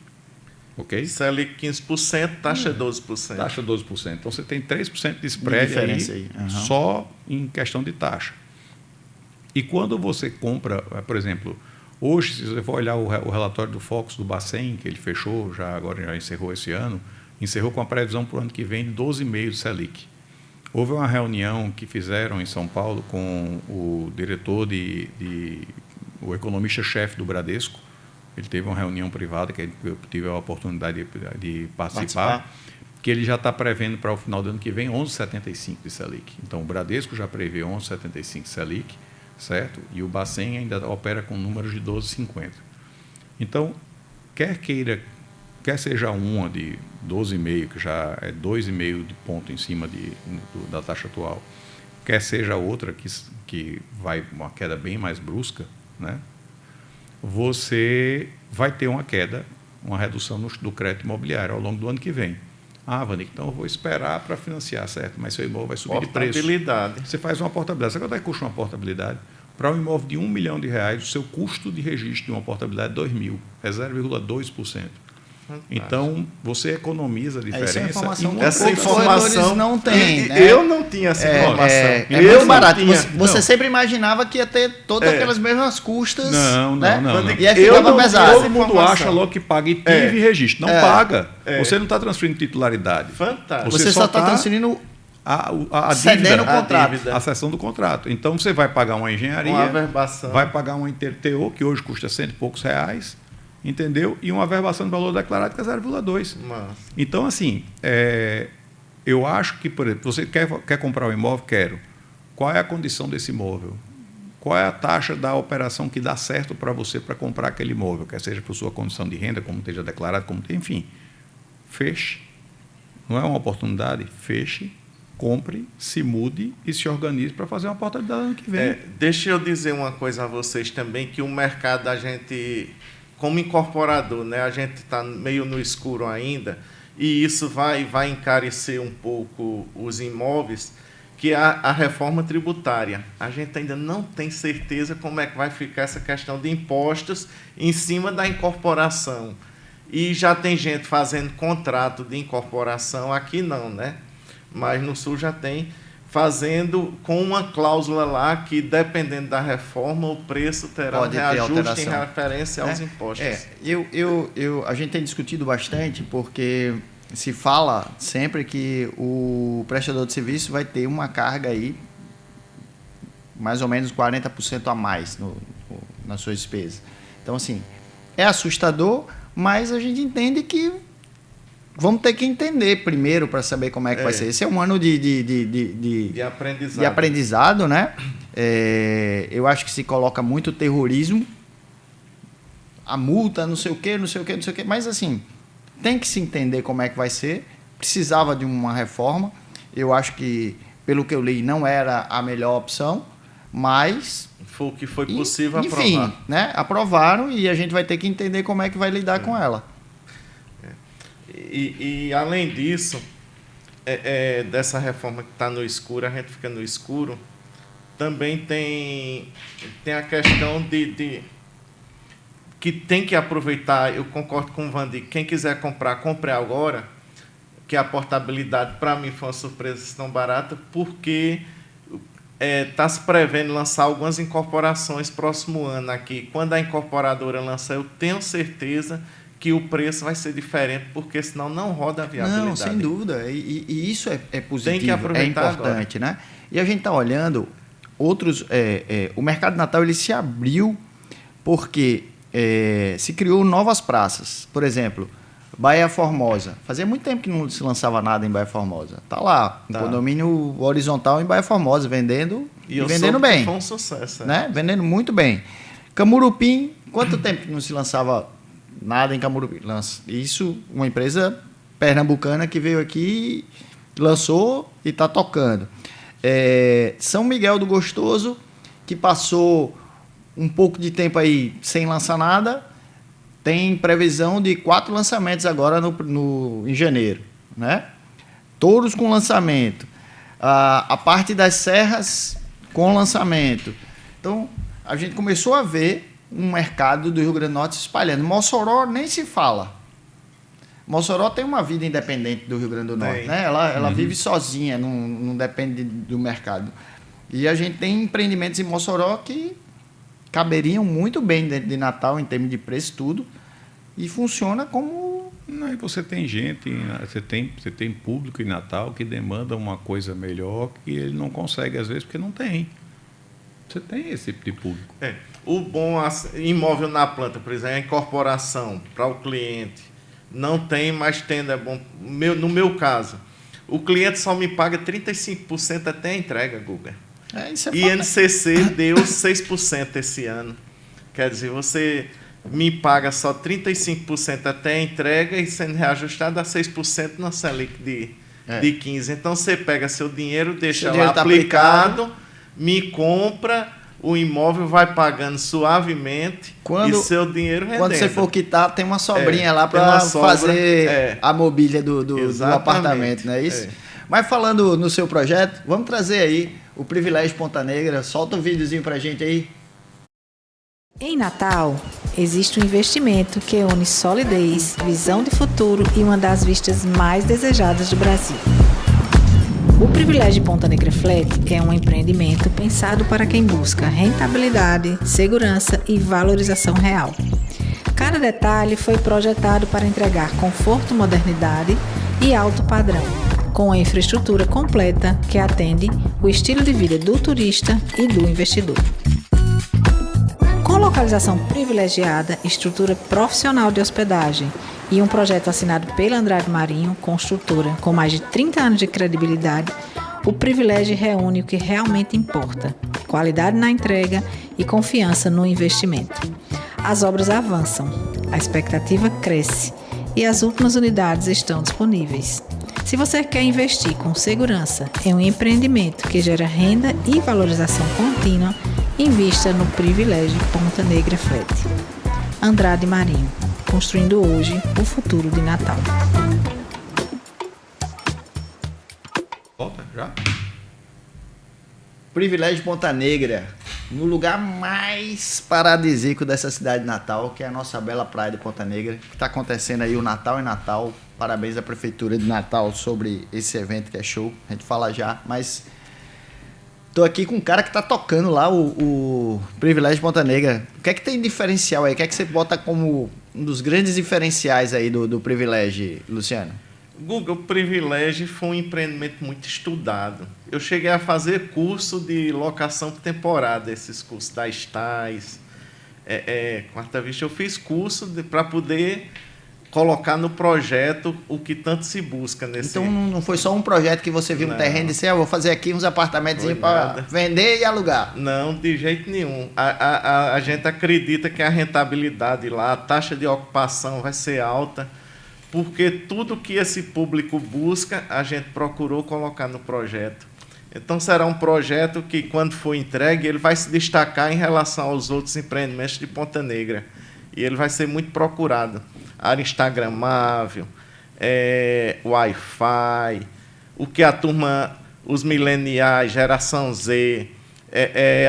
Ok? Selic 15%, taxa 12%. Taxa 12%. Então você tem 3% de spread aí. Só em questão de taxa. E quando você compra, por exemplo, hoje, se você for olhar o relatório do Focus do Bacen, que ele fechou, agora já encerrou esse ano, encerrou com a previsão para o ano que vem de 12,5% de Selic. Houve uma reunião que fizeram em São Paulo com o diretor, o economista-chefe do Bradesco, Ele teve uma reunião privada que eu tive a oportunidade de participar, que ele já está prevendo para o final do ano que vem 11,75 de Selic. Então, o Bradesco já prevê 11,75 Selic, certo? E o Bacen ainda opera com números de 12,50. Então, quer seja uma de 12,5, que já é 2,5 de ponto em cima da taxa atual, quer seja outra que vai uma queda bem mais brusca, né? Você vai ter uma queda, uma redução do crédito imobiliário ao longo do ano que vem. Ah, Vanik, então eu vou esperar para financiar, certo? Mas seu imóvel vai subir de preço. Portabilidade. Você faz uma portabilidade. Sabe quanto é que custa uma portabilidade? Para um imóvel de R$1 milhão, o seu custo de registro de uma portabilidade é R$2.000, é 0,2%. Então, você economiza a diferença. Essa informação não tem. Né? Eu não tinha essa informação. É muito barato. Você sempre imaginava que ia ter todas aquelas mesmas custas. Não. E aí ficava pesado. Todo mundo acha logo que paga e tive registro. Não paga. Você não está transferindo titularidade. Fantástico. Você só está transferindo a cedendo o contrato. A cessão do contrato. Então, você vai pagar uma engenharia, uma averbação, vai pagar um ITO, que hoje custa R$100 e poucos, entendeu? E uma averbação de valor declarado que é 0,2. Então, assim, eu acho que, por exemplo, você quer comprar um imóvel? Quero. Qual é a condição desse imóvel? Qual é a taxa da operação que dá certo para você para comprar aquele imóvel? Quer seja por sua condição de renda, como esteja declarado, enfim. Feche. Não é uma oportunidade? Feche, compre, se mude e se organize para fazer uma portabilidade ano que vem. Deixa eu dizer uma coisa a vocês também, que o mercado, a gente, como incorporador, né, a gente está meio no escuro ainda, e isso vai encarecer um pouco os imóveis, que é a reforma tributária. A gente ainda não tem certeza como é que vai ficar essa questão de impostos em cima da incorporação. E já tem gente fazendo contrato de incorporação, aqui não, né? Mas no Sul já tem, fazendo com uma cláusula lá que, dependendo da reforma, o preço terá um reajuste em referência aos impostos. A gente tem discutido bastante, porque se fala sempre que o prestador de serviço vai ter uma carga aí, mais ou menos 40% a mais na sua despesa. Então, assim, é assustador, mas a gente entende que vamos ter que entender primeiro para saber como é que vai ser. Esse é um ano de aprendizado, né? Eu acho que se coloca muito terrorismo, a multa, não sei o quê, mas assim, tem que se entender como é que vai ser. Precisava de uma reforma. Eu acho que, pelo que eu li, não era a melhor opção, mas foi o que foi possível aprovar. Enfim, né? Aprovaram e a gente vai ter que entender como é que vai lidar com ela. E além disso, dessa reforma que está no escuro, a gente fica no escuro, também tem a questão de que tem que aproveitar. Eu concordo com o Vandi, quem quiser comprar, compre agora, que a portabilidade, para mim, foi uma surpresa tão barata, porque está se prevendo lançar algumas incorporações próximo ano aqui. Quando a incorporadora lançar, eu tenho certeza que o preço vai ser diferente, porque senão não roda a viabilidade. Não, sem dúvida. E isso é positivo, tem que aproveitar, é importante, agora, né? E a gente está olhando outros... o mercado de Natal ele se abriu porque se criou novas praças. Por exemplo, Baía Formosa. Fazia muito tempo que não se lançava nada em Baía Formosa. Está lá, um condomínio horizontal em Baía Formosa, vendendo e vendendo bem. Foi um sucesso. Né? Vendendo muito bem. Camurupim, quanto tempo que não se lançava nada em Camurupim? Isso, uma empresa pernambucana que veio aqui, lançou e está tocando. São Miguel do Gostoso, que passou um pouco de tempo aí sem lançar nada, tem previsão de 4 lançamentos agora em janeiro, né? Todos com lançamento. A parte das serras com lançamento. Então, a gente começou a ver um mercado do Rio Grande do Norte se espalhando. Mossoró nem se fala. Mossoró tem uma vida independente do Rio Grande do Norte, né? Ela vive sozinha, não depende do mercado. E a gente tem empreendimentos em Mossoró que caberiam muito bem dentro de Natal, em termos de preço, tudo, e funciona como... Não, e você tem gente, você tem público em Natal que demanda uma coisa melhor que ele não consegue, às vezes, porque não tem. Você tem esse tipo de público. O bom imóvel na planta, por exemplo, é a incorporação para o cliente. Não tem, mas tendo é bom. No meu caso, o cliente só me paga 35% até a entrega, Guga. Isso é INCC deu 6% esse ano. Quer dizer, você me paga só 35% até a entrega e sendo reajustado a 6% na Selic de 15%. Então, você pega seu dinheiro, deixa lá aplicado, me compra, o imóvel vai pagando suavemente e seu dinheiro rendendo. Quando você for quitar, tem uma sobrinha lá para fazer a mobília do apartamento, não é isso? Mas falando no seu projeto, vamos trazer aí o Privilégio Ponta Negra. Solta um videozinho para a gente aí. Em Natal, existe um investimento que une solidez, visão de futuro e uma das vistas mais desejadas do Brasil. O Privilégio Ponta Negra Flat é um empreendimento pensado para quem busca rentabilidade, segurança e valorização real. Cada detalhe foi projetado para entregar conforto, modernidade e alto padrão, com a infraestrutura completa que atende o estilo de vida do turista e do investidor. Com localização privilegiada, estrutura profissional de hospedagem e um projeto assinado pela Andrade Marinho, construtora com mais de 30 anos de credibilidade, o Privilégio reúne o que realmente importa: qualidade na entrega e confiança no investimento. As obras avançam, a expectativa cresce e as últimas unidades estão disponíveis. Se você quer investir com segurança em um empreendimento que gera renda e valorização contínua, invista no Privilégio Ponta Negra Flat. Andrade Marinho, construindo hoje o futuro de Natal. Volta, já? Privilégio Ponta Negra, no lugar mais paradisíaco dessa cidade de Natal, que é a nossa bela praia de Ponta Negra, que está acontecendo aí o Natal em Natal. Parabéns à Prefeitura de Natal sobre esse evento que é show, a gente fala já, mas tô aqui com um cara que tá tocando lá o Privilégio Ponta Negra. O que é que tem diferencial aí? O que é que você bota como um dos grandes diferenciais aí do Privilégio, Luciano? Guga, o Privilégio foi um empreendimento muito estudado. Eu cheguei a fazer curso de locação por temporada, esses cursos da Stais, Quarta Vista. Eu fiz curso para poder colocar no projeto o que tanto se busca nesse... Então não foi só um projeto que você viu um terreno e disse, vou fazer aqui uns apartamentos para vender e alugar. Não, de jeito nenhum. A gente acredita que a rentabilidade lá, a taxa de ocupação vai ser alta, porque tudo que esse público busca, a gente procurou colocar no projeto. Então, será um projeto que, quando for entregue, ele vai se destacar em relação aos outros empreendimentos de Ponta Negra. E ele vai ser muito procurado. Área instagramável, Wi-Fi, o que a turma, os mileniais, geração Z,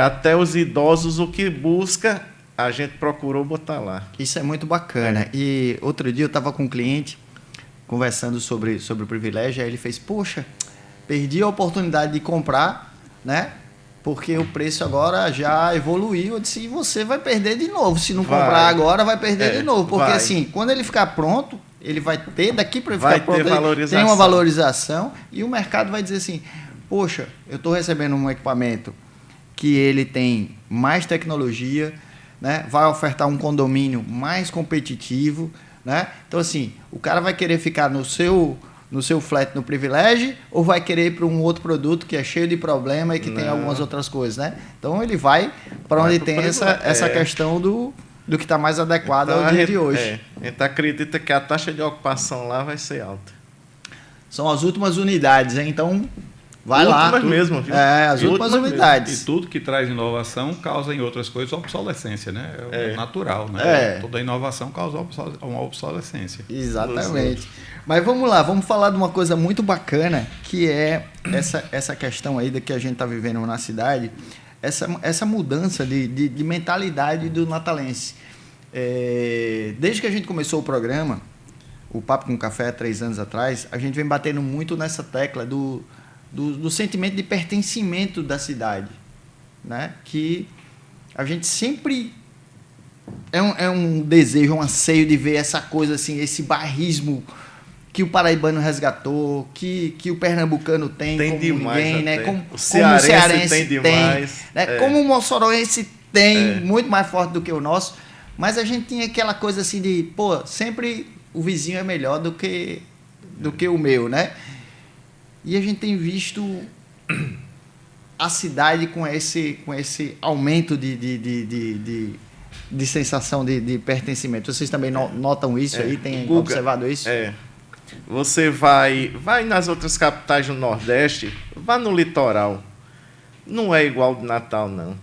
até os idosos, o que busca, a gente procurou botar lá. Isso é muito bacana. E outro dia eu estava com um cliente conversando sobre o Privilégio, aí ele fez, poxa, perdi a oportunidade de comprar, né? Porque o preço agora já evoluiu. Eu disse, e você vai perder de novo. Se não comprar agora, vai perder de novo. Porque assim, quando ele ficar pronto, ele vai ter, daqui para ele ficar pronto, tem uma valorização. E o mercado vai dizer assim, poxa, eu estou recebendo um equipamento que ele tem mais tecnologia, né? Vai ofertar um condomínio mais competitivo, né? Então assim, o cara vai querer ficar no seu flat, no Privilégio, ou vai querer ir para um outro produto que é cheio de problema e que tem algumas outras coisas, né? Então ele vai para onde tem essa questão do que está mais adequado ao dia de hoje. A gente acredita que a taxa de ocupação lá vai ser alta. São as últimas unidades, hein? Então vai lá. Últimas mesmo, viu? As últimas unidades. E tudo que traz inovação causa em outras coisas obsolescência, né? É natural, né? Toda inovação causa uma obsolescência. Exatamente. Mas vamos lá, vamos falar de uma coisa muito bacana, que é essa questão aí que a gente está vivendo na cidade, essa mudança de mentalidade do natalense. Desde que a gente começou o programa, o Papo com Café, 3 anos atrás, a gente vem batendo muito nessa tecla do sentimento de pertencimento da cidade, né? Que a gente sempre é um desejo, um anseio de ver essa coisa assim, esse bairrismo que o paraibano resgatou, que o pernambucano tem como demais ninguém, né? até. Como O cearense tem demais. né? Como o moçoroense tem, muito mais forte do que o nosso, mas a gente tinha aquela coisa assim de, pô, sempre o vizinho é melhor do que o meu, né? E a gente tem visto a cidade com esse aumento de sensação de pertencimento. Vocês também notam isso aí? Têm Guga, observado isso? Você vai nas outras capitais do Nordeste, vá no litoral. Não é igual de Natal, não.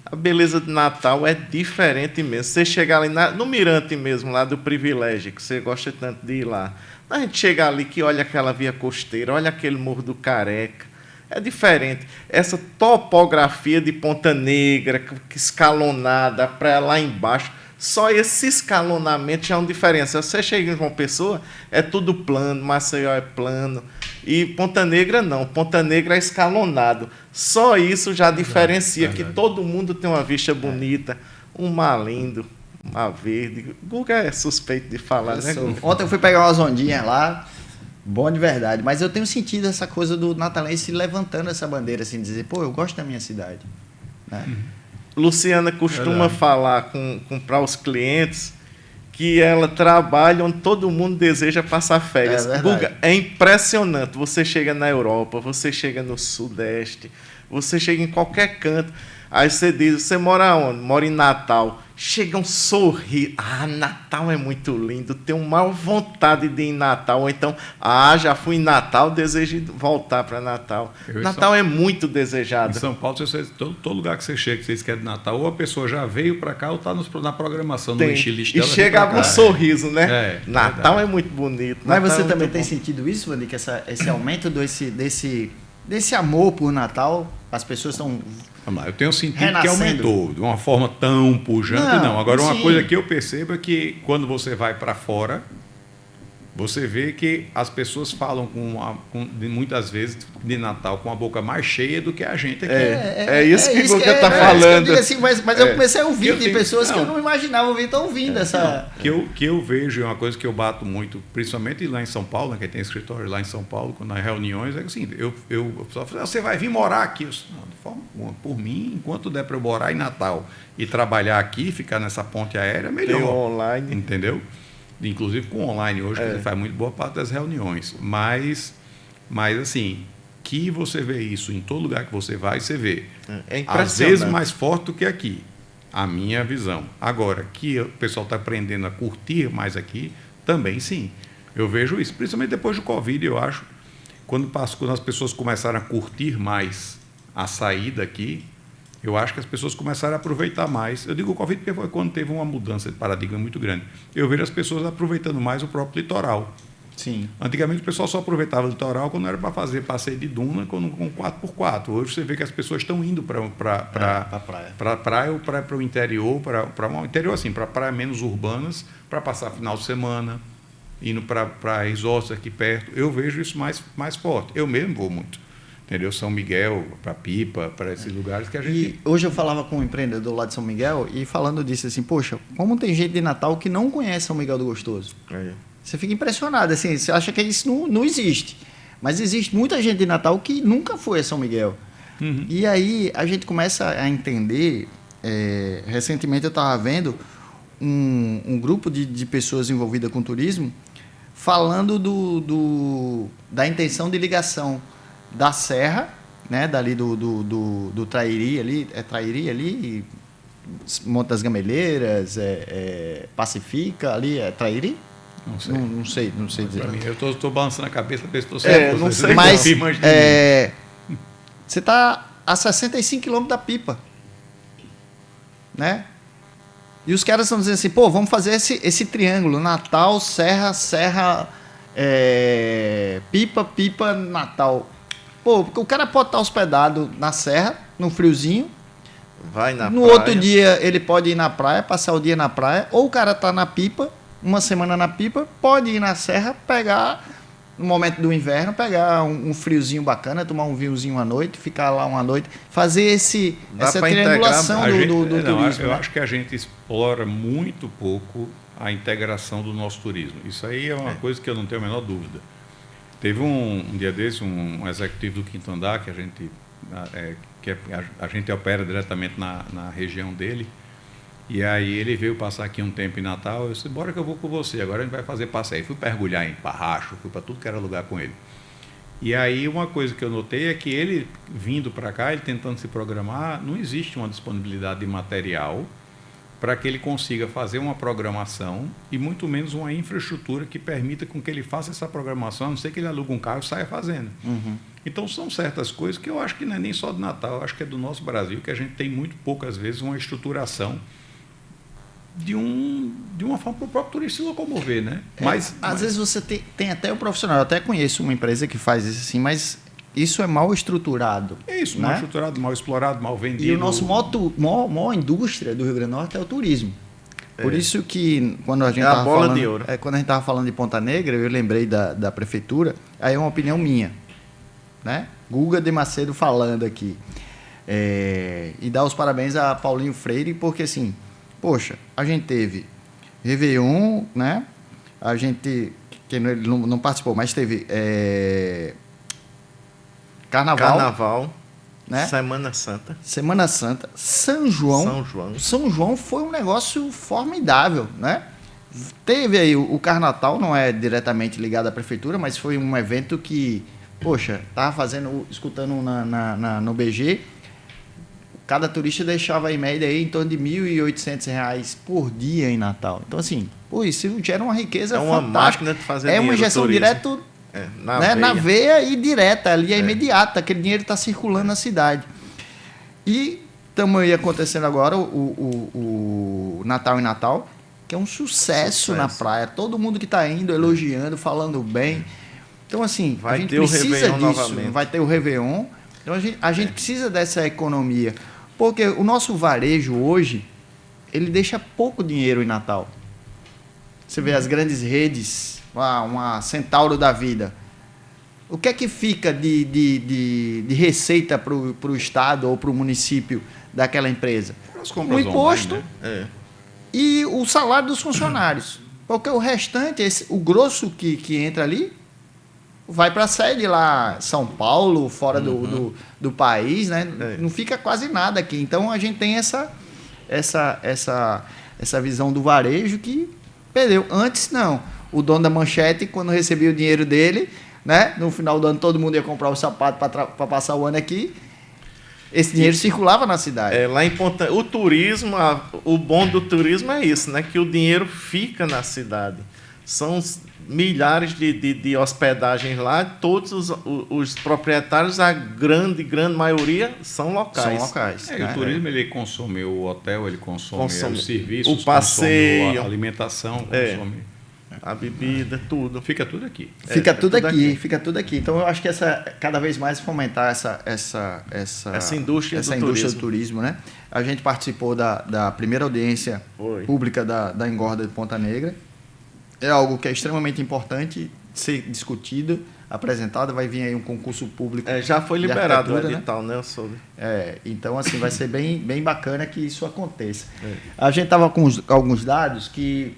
A beleza de Natal é diferente mesmo. Você chegar ali no Mirante mesmo, lá do Privilégio, que você gosta tanto de ir lá. A gente chega ali que olha aquela via costeira, olha aquele Morro do Careca. É diferente. Essa topografia de Ponta Negra, escalonada, a praia lá embaixo, só esse escalonamento já é uma diferença. Você chega em João Pessoa, é tudo plano, Maceió é plano. E Ponta Negra não, Ponta Negra é escalonado. Só isso já diferencia que todo mundo tem uma vista bonita, um mar lindo, um mar verde. Guga é suspeito de falar, né, Guga? Ontem eu fui pegar umas ondinhas lá, bom de verdade, mas eu tenho sentido essa coisa do natalense levantando essa bandeira, assim, dizer, pô, eu gosto da minha cidade. Né? Luciana costuma falar para os clientes que ela trabalha onde todo mundo deseja passar férias. Guga, é impressionante. Você chega na Europa, você chega no Sudeste, você chega em qualquer canto. Aí você diz, você mora onde? Mora em Natal. Chega um sorriso. Ah, Natal é muito lindo. Tenho maior vontade de ir em Natal. Ou então, já fui em Natal, desejo voltar para Natal. Natal é muito desejado. Em São Paulo, todo lugar que você chega, que vocês querem de Natal, ou a pessoa já veio para cá ou está na programação, no wishlist dela. E chega um sorriso, né? Natal verdade. É muito bonito. Mas Natal você também tem sentido isso, Vandir, que esse aumento desse amor por Natal, as pessoas estão... Vamos lá, eu tenho sentido renascendo. que aumentou, de uma forma tão pujante, não. Agora, uma sim. coisa que eu percebo é que quando você vai para fora, você vê que as pessoas falam muitas vezes de Natal com a boca mais cheia do que a gente aqui. É isso que o Guga está falando. Assim, mas eu comecei a ouvir de pessoas que eu não não imaginava ouvir, estão ouvindo essa... Que eu vejo, é uma coisa que eu bato muito, principalmente lá em São Paulo, né, que tem escritório lá em São Paulo, quando nas reuniões, é assim, eu só falo, você vai vir morar aqui? Eu disse, não, de forma alguma. Por mim, enquanto der para eu morar em Natal e trabalhar aqui, ficar nessa ponte aérea, melhor. Tem online. Entendeu? Inclusive com online hoje, que faz muito boa parte das reuniões. Mas assim, que você vê isso em todo lugar que você vai, você vê. É impressionante. Às vezes mais forte do que aqui, a minha visão. Agora, que o pessoal está aprendendo a curtir mais aqui, também sim. Eu vejo isso, principalmente depois do Covid, eu acho. Quando as pessoas começaram a curtir mais a saída aqui, eu acho que as pessoas começaram a aproveitar mais. Eu digo o Covid porque foi quando teve uma mudança de paradigma muito grande. Eu vejo as pessoas aproveitando mais o próprio litoral. Sim. Antigamente o pessoal só aproveitava o litoral quando era para fazer passeio de duna com 4x4. Hoje você vê que as pessoas estão indo para a praia ou para o interior, para o interior assim, para praias menos urbanas, para passar final de semana, indo para resorts aqui perto. Eu vejo isso mais forte. Eu mesmo vou muito. Entendeu? São Miguel, para Pipa, para esses lugares que a gente... E hoje eu falava com um empreendedor lá de São Miguel e falando disso assim, poxa, como tem gente de Natal que não conhece São Miguel do Gostoso? Você fica impressionado, assim, você acha que isso não existe. Mas existe muita gente de Natal que nunca foi a São Miguel. Uhum. E aí a gente começa a entender, recentemente eu estava vendo um grupo de pessoas envolvidas com turismo falando da intenção de ligação da Serra, né, dali do Trairi ali, Trairi ali, Monte das Gameleiras, Pacifica ali, Trairi? Não sei. Não sei dizer. Mim, eu estou balançando a cabeça para ver se estou certo. Não sei. Mas você está a 65 quilômetros da Pipa, né? E os caras estão dizendo assim, pô, vamos fazer esse triângulo, Natal, Serra, Pipa, Natal. Pô, porque o cara pode estar hospedado na Serra, no friozinho. Vai na no praia. Outro dia ele pode ir na praia, passar o dia na praia. Ou o cara tá na Pipa, uma semana na Pipa, pode ir na Serra, pegar, no momento do inverno, pegar um friozinho bacana, tomar um vinhozinho à noite, ficar lá uma noite, fazer essa triangulação do turismo. Eu acho que a gente explora muito pouco a integração do nosso turismo. Isso aí é uma coisa que eu não tenho a menor dúvida. Teve um dia desse, um executivo do Quinto Andar, que a gente opera diretamente na região dele, e aí ele veio passar aqui um tempo em Natal. Eu disse, bora que eu vou com você, agora a gente vai fazer passeio. Fui mergulhar em Parracho, fui para tudo que era lugar com ele. E aí uma coisa que eu notei é que ele vindo para cá, ele tentando se programar, não existe uma disponibilidade de material para que ele consiga fazer uma programação e muito menos uma infraestrutura que permita com que ele faça essa programação, a não ser que ele alugue um carro e saia fazendo. Então são certas coisas que eu acho que não é nem só do Natal, eu acho que é do nosso Brasil, que a gente tem muito poucas vezes uma estruturação de uma forma para o próprio turista se locomover, né? Às vezes você tem até o profissional, eu até conheço uma empresa que faz isso assim, mas isso é mal estruturado. É isso, né? Mal estruturado, mal explorado, mal vendido. E o nosso maior indústria do Rio Grande do Norte é o turismo. Por isso que quando a gente a bola de ouro. Quando a gente estava falando de Ponta Negra, eu lembrei da prefeitura, aí é uma opinião minha, né? Guga de Macedo falando aqui. E dar os parabéns a Paulinho Freire, porque assim, poxa, a gente teve Réveillon, né? A gente, que ele não participou, mas teve Carnaval, né? Semana Santa, São João foi um negócio formidável, né? Teve aí o Carnatal, não é diretamente ligado à prefeitura, mas foi um evento que, poxa, estava escutando no BG, cada turista deixava em média aí em torno de R$ 1.800 por dia em Natal. Então assim, isso gera uma riqueza fantástica. É uma máquina de fazer dinheiro. É uma injeção direta na veia e direta, ali é imediata, aquele dinheiro está circulando na cidade. E estamos aí acontecendo agora o Natal em Natal, que é um sucesso na praia. Todo mundo que está indo, elogiando, falando bem. Então, assim, a gente precisa disso. Novamente. Vai ter o Réveillon. Então, a gente precisa dessa economia. Porque o nosso varejo hoje, ele deixa pouco dinheiro em Natal. Você vê as grandes redes, uma Centauro da vida. O que é que fica de receita para o Estado ou para o município daquela empresa? O imposto online, né? E o salário dos funcionários. Porque o restante, o grosso que entra ali, vai para a sede lá, São Paulo, fora do país, né? Não fica quase nada aqui. Então a gente tem essa visão do varejo que perdeu. Antes não. O dono da Manchete, quando recebia o dinheiro dele, né? No final do ano todo mundo ia comprar o sapato para passar o ano aqui. Esse dinheiro circulava na cidade. Lá em Ponta, o turismo, o bom do turismo é isso, né? Que o dinheiro fica na cidade. São milhares de hospedagens lá, todos os proprietários, a grande São maioria, são locais. O turismo, ele consome o hotel, ele consome os serviços, o passeio, consome a alimentação, consome a bebida, tudo. Fica tudo aqui. Fica tudo aqui. Então eu acho que cada vez mais fomentar essa indústria do turismo, né? A gente participou da primeira audiência pública da engorda de Ponta Negra. É algo que é extremamente importante ser discutido, apresentado. Vai vir aí um concurso público. Já foi liberado o edital, né? Eu soube. Então, assim, vai ser bem bacana que isso aconteça. A gente estava com alguns dados que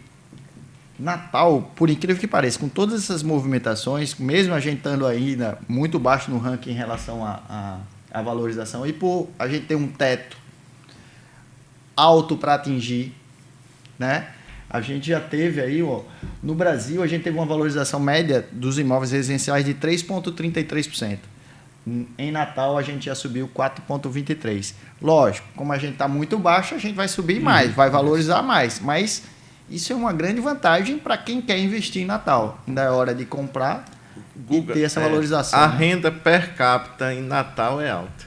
Natal, por incrível que pareça, com todas essas movimentações, mesmo a gente estando ainda muito baixo no ranking em relação à valorização, e por a gente ter um teto alto para atingir, né? A gente já teve aí, no Brasil, a gente teve uma valorização média dos imóveis residenciais de 3,33%. Em Natal, a gente já subiu 4,23%. Lógico, como a gente está muito baixo, a gente vai subir mais, vai valorizar mais. Mas isso é uma grande vantagem para quem quer investir em Natal. Ainda é hora de comprar e ter essa valorização. A renda per capita em Natal é alta.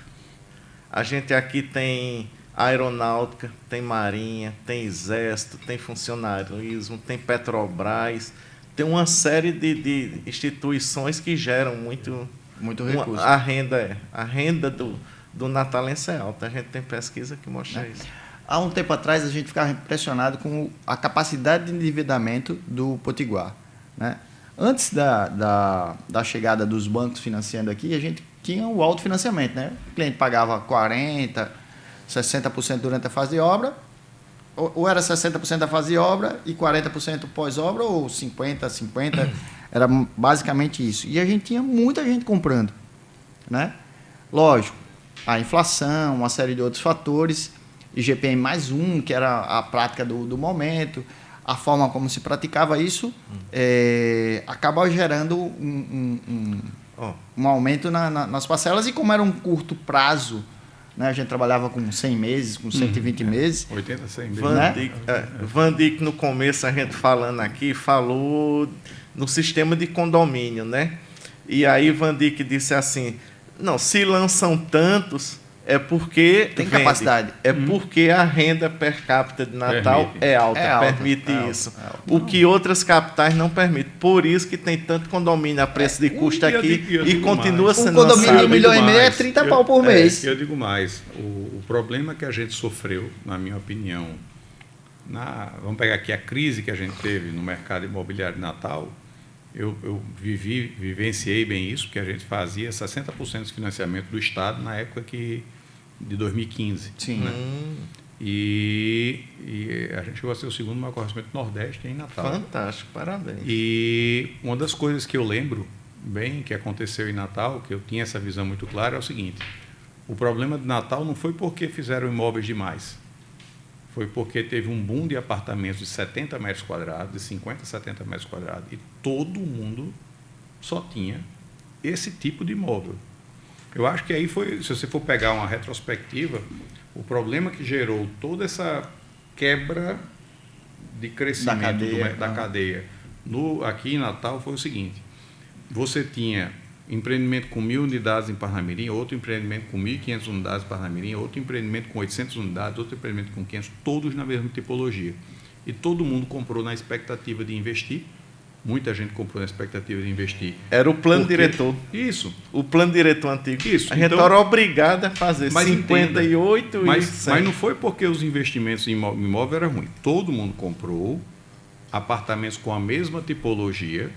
A gente aqui tem aeronáutica, tem marinha, tem exército, tem funcionarismo, tem Petrobras, tem uma série de instituições que geram muito recurso. A renda do natalense é alta. A gente tem pesquisa que mostra isso. Há um tempo atrás, a gente ficava impressionado com a capacidade de endividamento do Potiguar, né? Antes da chegada dos bancos financiando aqui, a gente tinha o autofinanciamento, né? O cliente pagava 40%, 60% durante a fase de obra, ou era 60% da fase de obra e 40% pós-obra, ou 50%. Era basicamente isso. E a gente tinha muita gente comprando, né? Lógico, a inflação, uma série de outros fatores, IGPM mais um, que era a prática do momento, a forma como se praticava isso, acaba gerando um aumento nas parcelas. E como era um curto prazo, né, a gente trabalhava com 100 meses, com 120 meses. 80, 100 meses. Van Dijk, no começo, a gente falando aqui, falou no sistema de condomínio, né? E aí Van Dijk disse assim, não, se lançam tantos, é porque tem capacidade. É porque a renda per capita de Natal é alta, permite isso. O que outras capitais não permitem. Por isso que tem tanto condomínio a preço de custo aqui e continua sendo lançado. Um condomínio de 1,5 milhão é 30 pau por mês. Eu digo mais, o problema que a gente sofreu, na minha opinião, vamos pegar aqui a crise que a gente teve no mercado imobiliário de Natal. Eu vivenciei bem isso, porque a gente fazia 60% de financiamento do Estado na época de 2015. Sim. Né? E a gente chegou a ser o segundo maior correspondente do Nordeste em Natal. Fantástico, parabéns. E uma das coisas que eu lembro bem que aconteceu em Natal, que eu tinha essa visão muito clara, é o seguinte: o problema de Natal não foi porque fizeram imóveis demais. Foi porque teve um boom de apartamentos de 70 metros quadrados, de 50 a 70 metros quadrados, e todo mundo só tinha esse tipo de imóvel. Eu acho que aí foi, se você for pegar uma retrospectiva, o problema que gerou toda essa quebra de crescimento da cadeia aqui em Natal foi o seguinte: você tinha empreendimento com 1.000 unidades em Parnamirim, outro empreendimento com 1.500 unidades em Parnamirim, outro empreendimento com 800 unidades, outro empreendimento com 500, todos na mesma tipologia. E todo mundo comprou na expectativa de investir. Muita gente comprou na expectativa de investir. Era o plano diretor. Isso. O plano diretor antigo. Isso. A gente era obrigado a fazer 58 entenda, mas não foi porque os investimentos em imóvel eram ruins. Todo mundo comprou apartamentos com a mesma tipologia.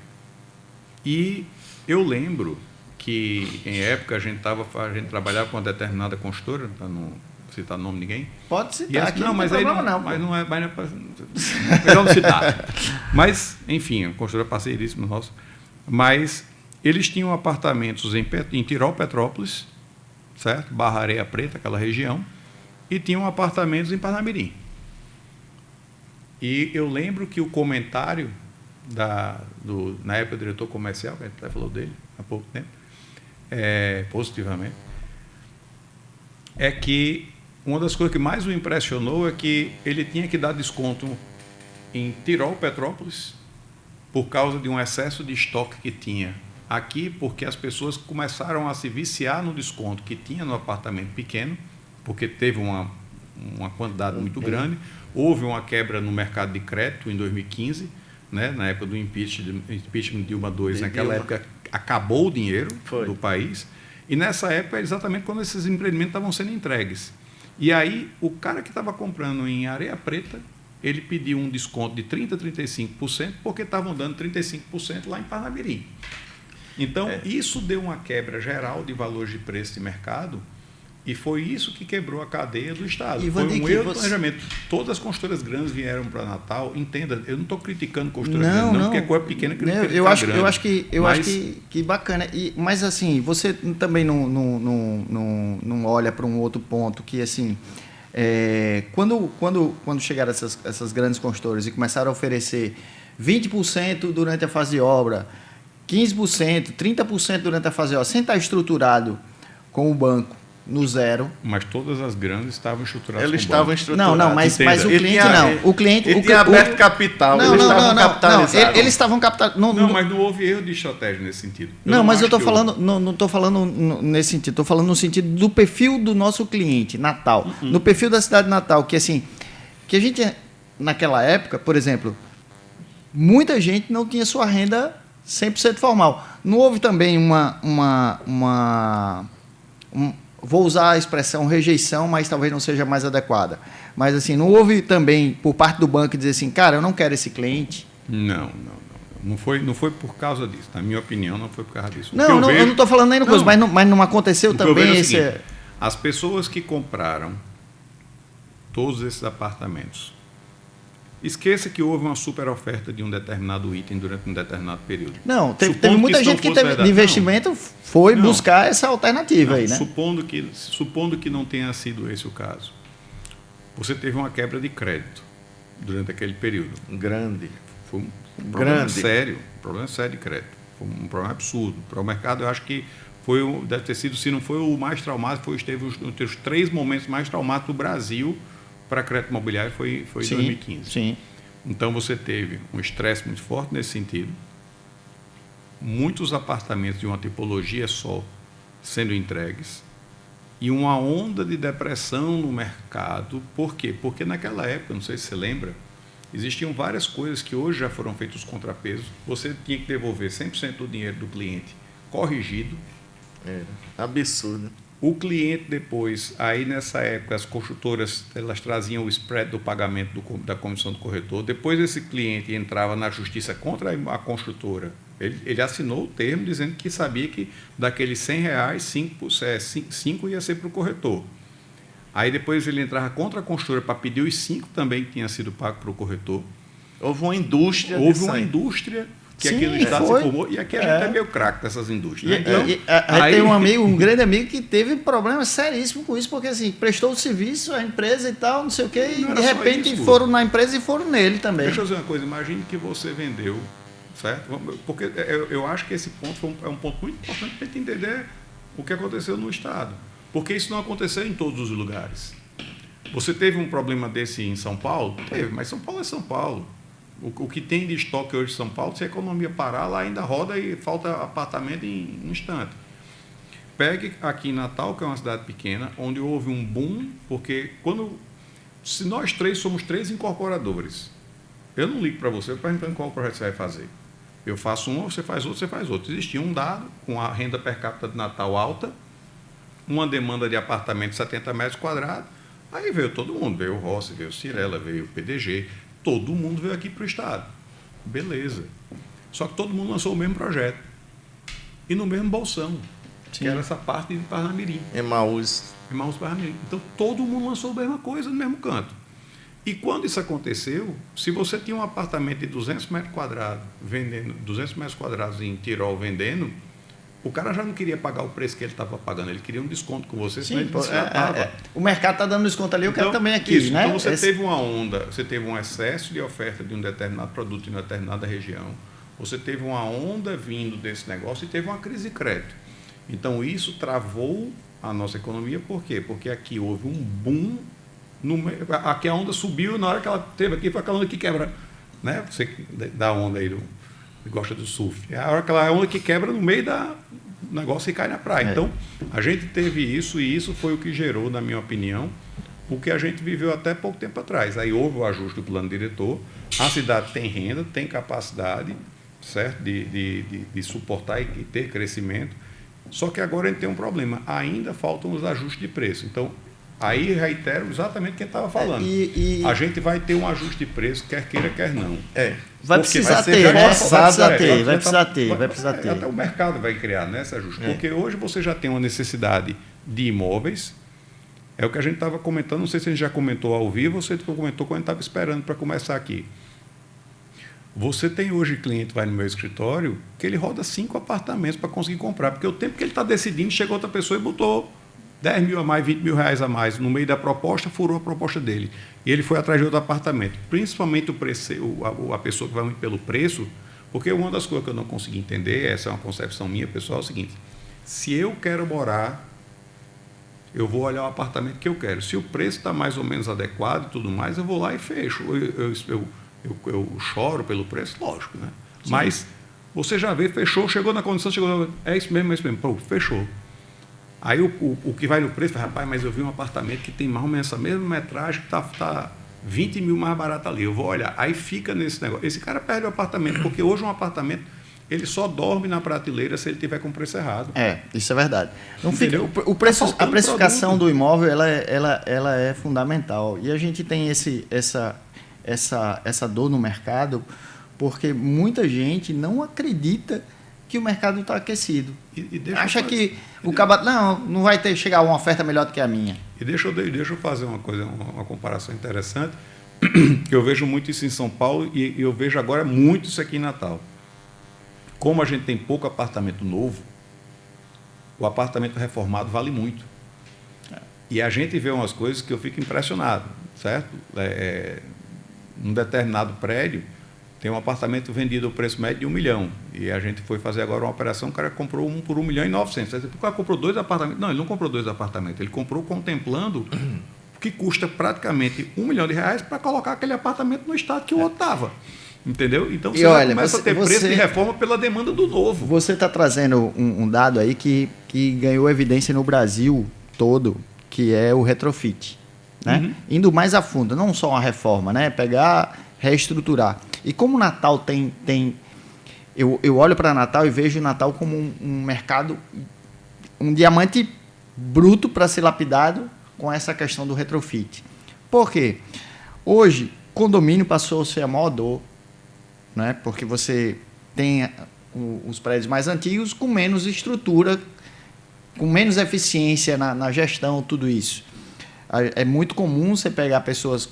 E eu lembro que, em época, a gente trabalhava com uma determinada construtora, para não citar o nome de ninguém. Pode citar, aqui não, mas aí não, mas não é melhor não citar. Mas, enfim, a construtora parceiríssima nossa. Mas eles tinham apartamentos em Tirol, Petrópolis, certo? Barra Areia Preta, aquela região, e tinham apartamentos em Parnamirim. E eu lembro que o comentário na época do diretor comercial, que a gente até falou dele há pouco tempo, positivamente, é que uma das coisas que mais o impressionou é que ele tinha que dar desconto em Tirol, Petrópolis, por causa de um excesso de estoque que tinha aqui, porque as pessoas começaram a se viciar no desconto que tinha no apartamento pequeno, porque teve uma quantidade muito grande. Houve uma quebra no mercado de crédito em 2015, né, na época do impeachment Dilma II, naquela época acabou o dinheiro do país, e nessa época é exatamente quando esses empreendimentos estavam sendo entregues. E aí o cara que estava comprando em Areia Preta, ele pediu um desconto de 30% a 35%, porque estavam dando 35% lá em Parnamirim. Então, isso deu uma quebra geral de valores de preço de mercado, e foi isso que quebrou a cadeia do Estado. E foi um erro de planejamento. Todas as construtoras grandes vieram para Natal. Entenda, eu não estou criticando construtora grande, não, porque é coisa pequena que não critica grande. Eu acho que bacana. Mas assim, você também não olha para um outro ponto que, assim, quando chegaram essas grandes construtoras e começaram a oferecer 20% durante a fase de obra, 15%, 30% durante a fase de obra, sem estar estruturado com o banco, no zero. Mas todas as grandes estavam estruturadas. Eles estavam estruturados. Não, mas o cliente não. O cliente tinha aberto capital. Eles estavam capitalizados. Eles estavam capitalizados. Não, mas não houve erro de estratégia nesse sentido. Não estou falando, não estou falando nesse sentido. Estou falando no sentido do perfil do nosso cliente, Natal. No perfil da cidade de Natal, que assim, que a gente, naquela época, por exemplo, muita gente não tinha sua renda 100% formal. Não houve também vou usar a expressão rejeição, mas talvez não seja mais adequada. Mas assim, não houve também por parte do banco dizer assim, cara, eu não quero esse cliente. Não foi por causa disso. Na minha opinião, não foi por causa disso. Eu não estou falando nem no coisa, mas não aconteceu também esse... As pessoas que compraram todos esses apartamentos Esqueça que houve uma super oferta de um determinado item durante um determinado período. Não, teve Supondo muita isso não gente que fosse teve verdade. de investimento foi Não. buscar essa alternativa aí, né? Supondo que não tenha sido esse o caso. Você teve uma quebra de crédito durante aquele período. Grande. Foi um problema Grande. sério, um problema sério de crédito. Foi um problema absurdo. Para o mercado, eu acho que deve ter sido, se não foi o mais traumático, esteve os 3 momentos mais traumáticos do Brasil para crédito imobiliário foi em 2015. Sim. Então você teve um estresse muito forte nesse sentido, muitos apartamentos de uma tipologia só sendo entregues e uma onda de depressão no mercado. Por quê? Porque naquela época, não sei se você lembra, existiam várias coisas que hoje já foram feitos os contrapesos. Você tinha que devolver 100% do dinheiro do cliente corrigido. Era absurdo. O cliente depois, aí nessa época, as construtoras elas traziam o spread do pagamento da comissão do corretor. Depois esse cliente entrava na justiça contra a construtora. Ele assinou o termo dizendo que sabia que daqueles R$100, 5 ia ser para o corretor. Aí depois ele entrava contra a construtora para pedir os 5 também que tinha sido pago para o corretor. Houve uma indústria. Houve disso uma aí. indústria que Sim, aqui no estado foi. se formou, e aqui a gente é meio craque dessas indústrias. E, Né? aí tem um grande amigo que teve problema seríssimo com isso, porque assim, prestou o serviço à empresa e tal, não sei o quê, e Não de era só repente isso. foram na empresa e foram nele também. Deixa eu dizer uma coisa, imagine que você vendeu, certo? Porque eu acho que esse ponto é um ponto muito importante para a gente entender o que aconteceu no estado. Porque isso não aconteceu em todos os lugares. Você teve um problema desse em São Paulo? Teve, mas São Paulo é São Paulo. O que tem de estoque hoje em São Paulo, se a economia parar, lá ainda roda e falta apartamento em um instante. Pegue aqui em Natal, que é uma cidade pequena, onde houve um boom, porque se nós 3 somos 3 incorporadores, eu não ligo para você perguntando qual projeto você vai fazer. Eu faço um, você faz outro, você faz outro. Existia um dado com a renda per capita de Natal alta, uma demanda de apartamento de 70 metros quadrados, aí veio todo mundo, veio o Rossi, veio o Cirela, veio o PDG, todo mundo veio aqui para o estado. Beleza. Só que todo mundo lançou o mesmo projeto. E no mesmo bolsão, que era essa parte de Parnamirim. Emaús. Irmãos Parnamirim. Então todo mundo lançou a mesma coisa no mesmo canto. E quando isso aconteceu, se você tinha um apartamento de 200 metros quadrados, vendendo 200 metros quadrados em Tirol vendendo, o cara já não queria pagar o preço que ele estava pagando, ele queria um desconto com você, senão ele descartava. O mercado está dando desconto ali, eu quero também aqui, isso, né? Então você teve uma onda, você teve um excesso de oferta de um determinado produto em uma determinada região, você teve uma onda vindo desse negócio e teve uma crise de crédito. Então isso travou a nossa economia, por quê? Porque aqui houve um boom, aqui a onda subiu, na hora que ela teve aqui, foi aquela onda que quebra, né? Você da onda aí, gosta do surf. É a hora que ela é a onda que quebra no meio do negócio e cai na praia. Então, a gente teve isso e isso foi o que gerou, na minha opinião, o que a gente viveu até pouco tempo atrás. Aí houve o ajuste do plano diretor, a cidade tem renda, tem capacidade, certo? De suportar e ter crescimento, só que agora a gente tem um problema, ainda faltam os ajustes de preço. Então, aí reitero exatamente quem estava falando. A gente vai ter um ajuste de preço, quer queira, quer não. Vai precisar ter, né? Vai precisar ter. Até o mercado vai criar, né, esse ajuste. Porque hoje você já tem uma necessidade de imóveis. É o que a gente estava comentando, não sei se a gente já comentou ao vivo ou se a gente comentou quando a gente estava esperando para começar aqui. Você tem hoje cliente, vai no meu escritório, que ele roda 5 apartamentos para conseguir comprar, porque o tempo que ele está decidindo, chegou outra pessoa e botou 10 mil a mais, 20 mil reais a mais no meio da proposta, furou a proposta dele. E ele foi atrás de outro apartamento. Principalmente a pessoa que vai muito pelo preço, porque uma das coisas que eu não consegui entender, essa é uma concepção minha pessoal, é o seguinte: se eu quero morar, eu vou olhar o apartamento que eu quero. Se o preço está mais ou menos adequado e tudo mais, eu vou lá e fecho. Eu choro pelo preço, lógico, né? Sim. Mas você já vê, fechou, chegou na condição, é isso mesmo, pô, fechou. Aí o que vai no preço, rapaz, mas eu vi um apartamento que tem mais ou menos essa mesma metragem, que está 20 mil mais barato ali, eu vou olhar. Aí fica nesse negócio. Esse cara perde o apartamento, porque hoje um apartamento, ele só dorme na prateleira se ele tiver com o preço errado. Isso é verdade. Não fica, o preço, a precificação do imóvel, ela é fundamental. E a gente tem essa dor no mercado, porque muita gente não acredita que o mercado está aquecido. Acha que o cabate não vai chegar uma oferta melhor do que a minha. E deixa eu fazer uma comparação interessante. que eu vejo muito isso em São Paulo e eu vejo agora muito isso aqui em Natal. Como a gente tem pouco apartamento novo, o apartamento reformado vale muito. E a gente vê umas coisas que eu fico impressionado, certo? Num determinado prédio, tem um apartamento vendido ao preço médio de 1 milhão. E a gente foi fazer agora uma operação, o cara comprou um por 1 milhão e 900. O cara comprou 2 apartamentos. Não, ele não comprou 2 apartamentos. Ele comprou contemplando que custa praticamente R$1 milhão para colocar aquele apartamento no estado que o outro estava. Entendeu? Então você começa a ter preço de reforma pela demanda do novo. Você está trazendo um dado aí que ganhou evidência no Brasil todo, que é o retrofit. Né? Indo mais a fundo, não só uma reforma, né? Pegar, reestruturar. E como o Natal tem eu olho para Natal e vejo o Natal como um mercado, um diamante bruto para ser lapidado com essa questão do retrofit. Por quê? Hoje, condomínio passou a ser a maior dor, né? Porque você tem os prédios mais antigos com menos estrutura, com menos eficiência na gestão, tudo isso. É muito comum você pegar pessoas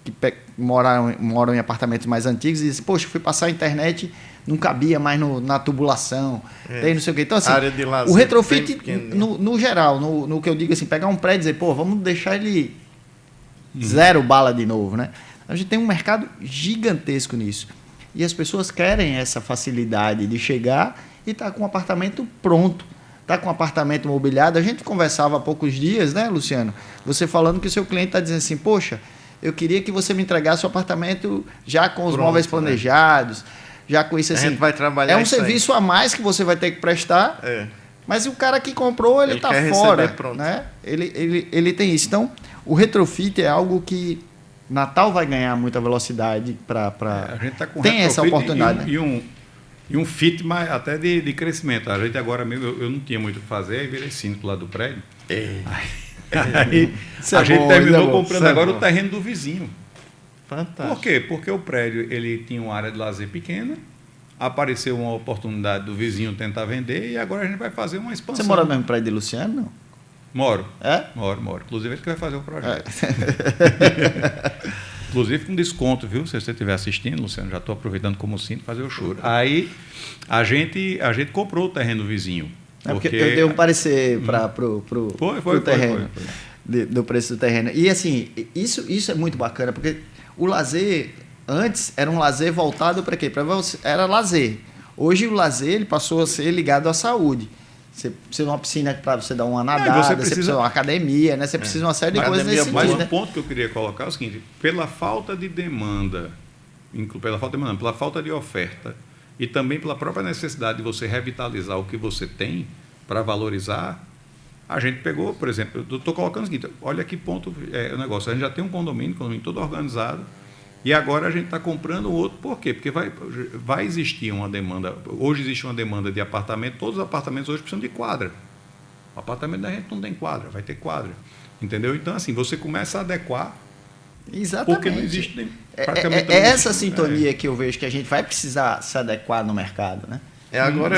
que moram em apartamentos mais antigos e dizem, poxa, fui passar a internet, não cabia mais na tubulação, tem não sei o quê. Então, assim, área de lazer, o retrofit, no geral, no que eu digo assim, pegar um prédio e dizer, pô, vamos deixar ele zero bala de novo, né? A gente tem um mercado gigantesco nisso. E as pessoas querem essa facilidade de chegar e estar com o apartamento pronto. Está com um apartamento mobiliado. A gente conversava há poucos dias, né, Luciano? Você falando que o seu cliente está dizendo assim, poxa, eu queria que você me entregasse o apartamento já com os móveis planejados, já com isso assim. A gente vai trabalhar é um serviço a mais que você vai ter que prestar, mas o cara que comprou, ele está fora. Né? Ele tem isso. Então, o retrofit é algo que Natal vai ganhar muita velocidade para... A gente está com tem essa oportunidade. E um fit mais, até de crescimento. A gente agora mesmo, eu não tinha muito o que fazer, aí virei síndico lá do prédio. Aí a gente terminou comprando agora o terreno do vizinho. Fantástico. Por quê? Porque o prédio ele tinha uma área de lazer pequena, apareceu uma oportunidade do vizinho tentar vender e agora a gente vai fazer uma expansão. Você mora no mesmo prédio de Luciano, não? Moro. É? Moro. Inclusive ele que vai fazer o projeto. Inclusive com desconto, viu? Se você estiver assistindo, Luciano, já estou aproveitando como síndico fazer o choro. Aí a gente comprou o terreno vizinho. Porque eu dei um parecer para o terreno. Foi. Do preço do terreno. E assim, isso é muito bacana, porque o lazer, antes, era um lazer voltado para quê? Era lazer. Hoje o lazer ele passou a ser ligado à saúde. Você precisa de uma piscina para você dar uma nadada, você precisa de uma academia, né? Você precisa de uma série de coisas nesse sentido. Mas né? um ponto que eu queria colocar é o seguinte, pela falta de demanda, pela falta de oferta e também pela própria necessidade de você revitalizar o que você tem para valorizar, a gente pegou, por exemplo, eu estou colocando o seguinte, olha que ponto é o negócio, a gente já tem um condomínio todo organizado, e agora a gente está comprando outro. Por quê? Porque vai existir uma demanda. Hoje existe uma demanda de apartamento. Todos os apartamentos hoje precisam de quadra. O apartamento da gente não tem quadra, vai ter quadra. Entendeu? Então, assim, você começa a adequar. Exatamente. Porque não existe praticamente essa sintonia que eu vejo que a gente vai precisar se adequar no mercado, né? Agora,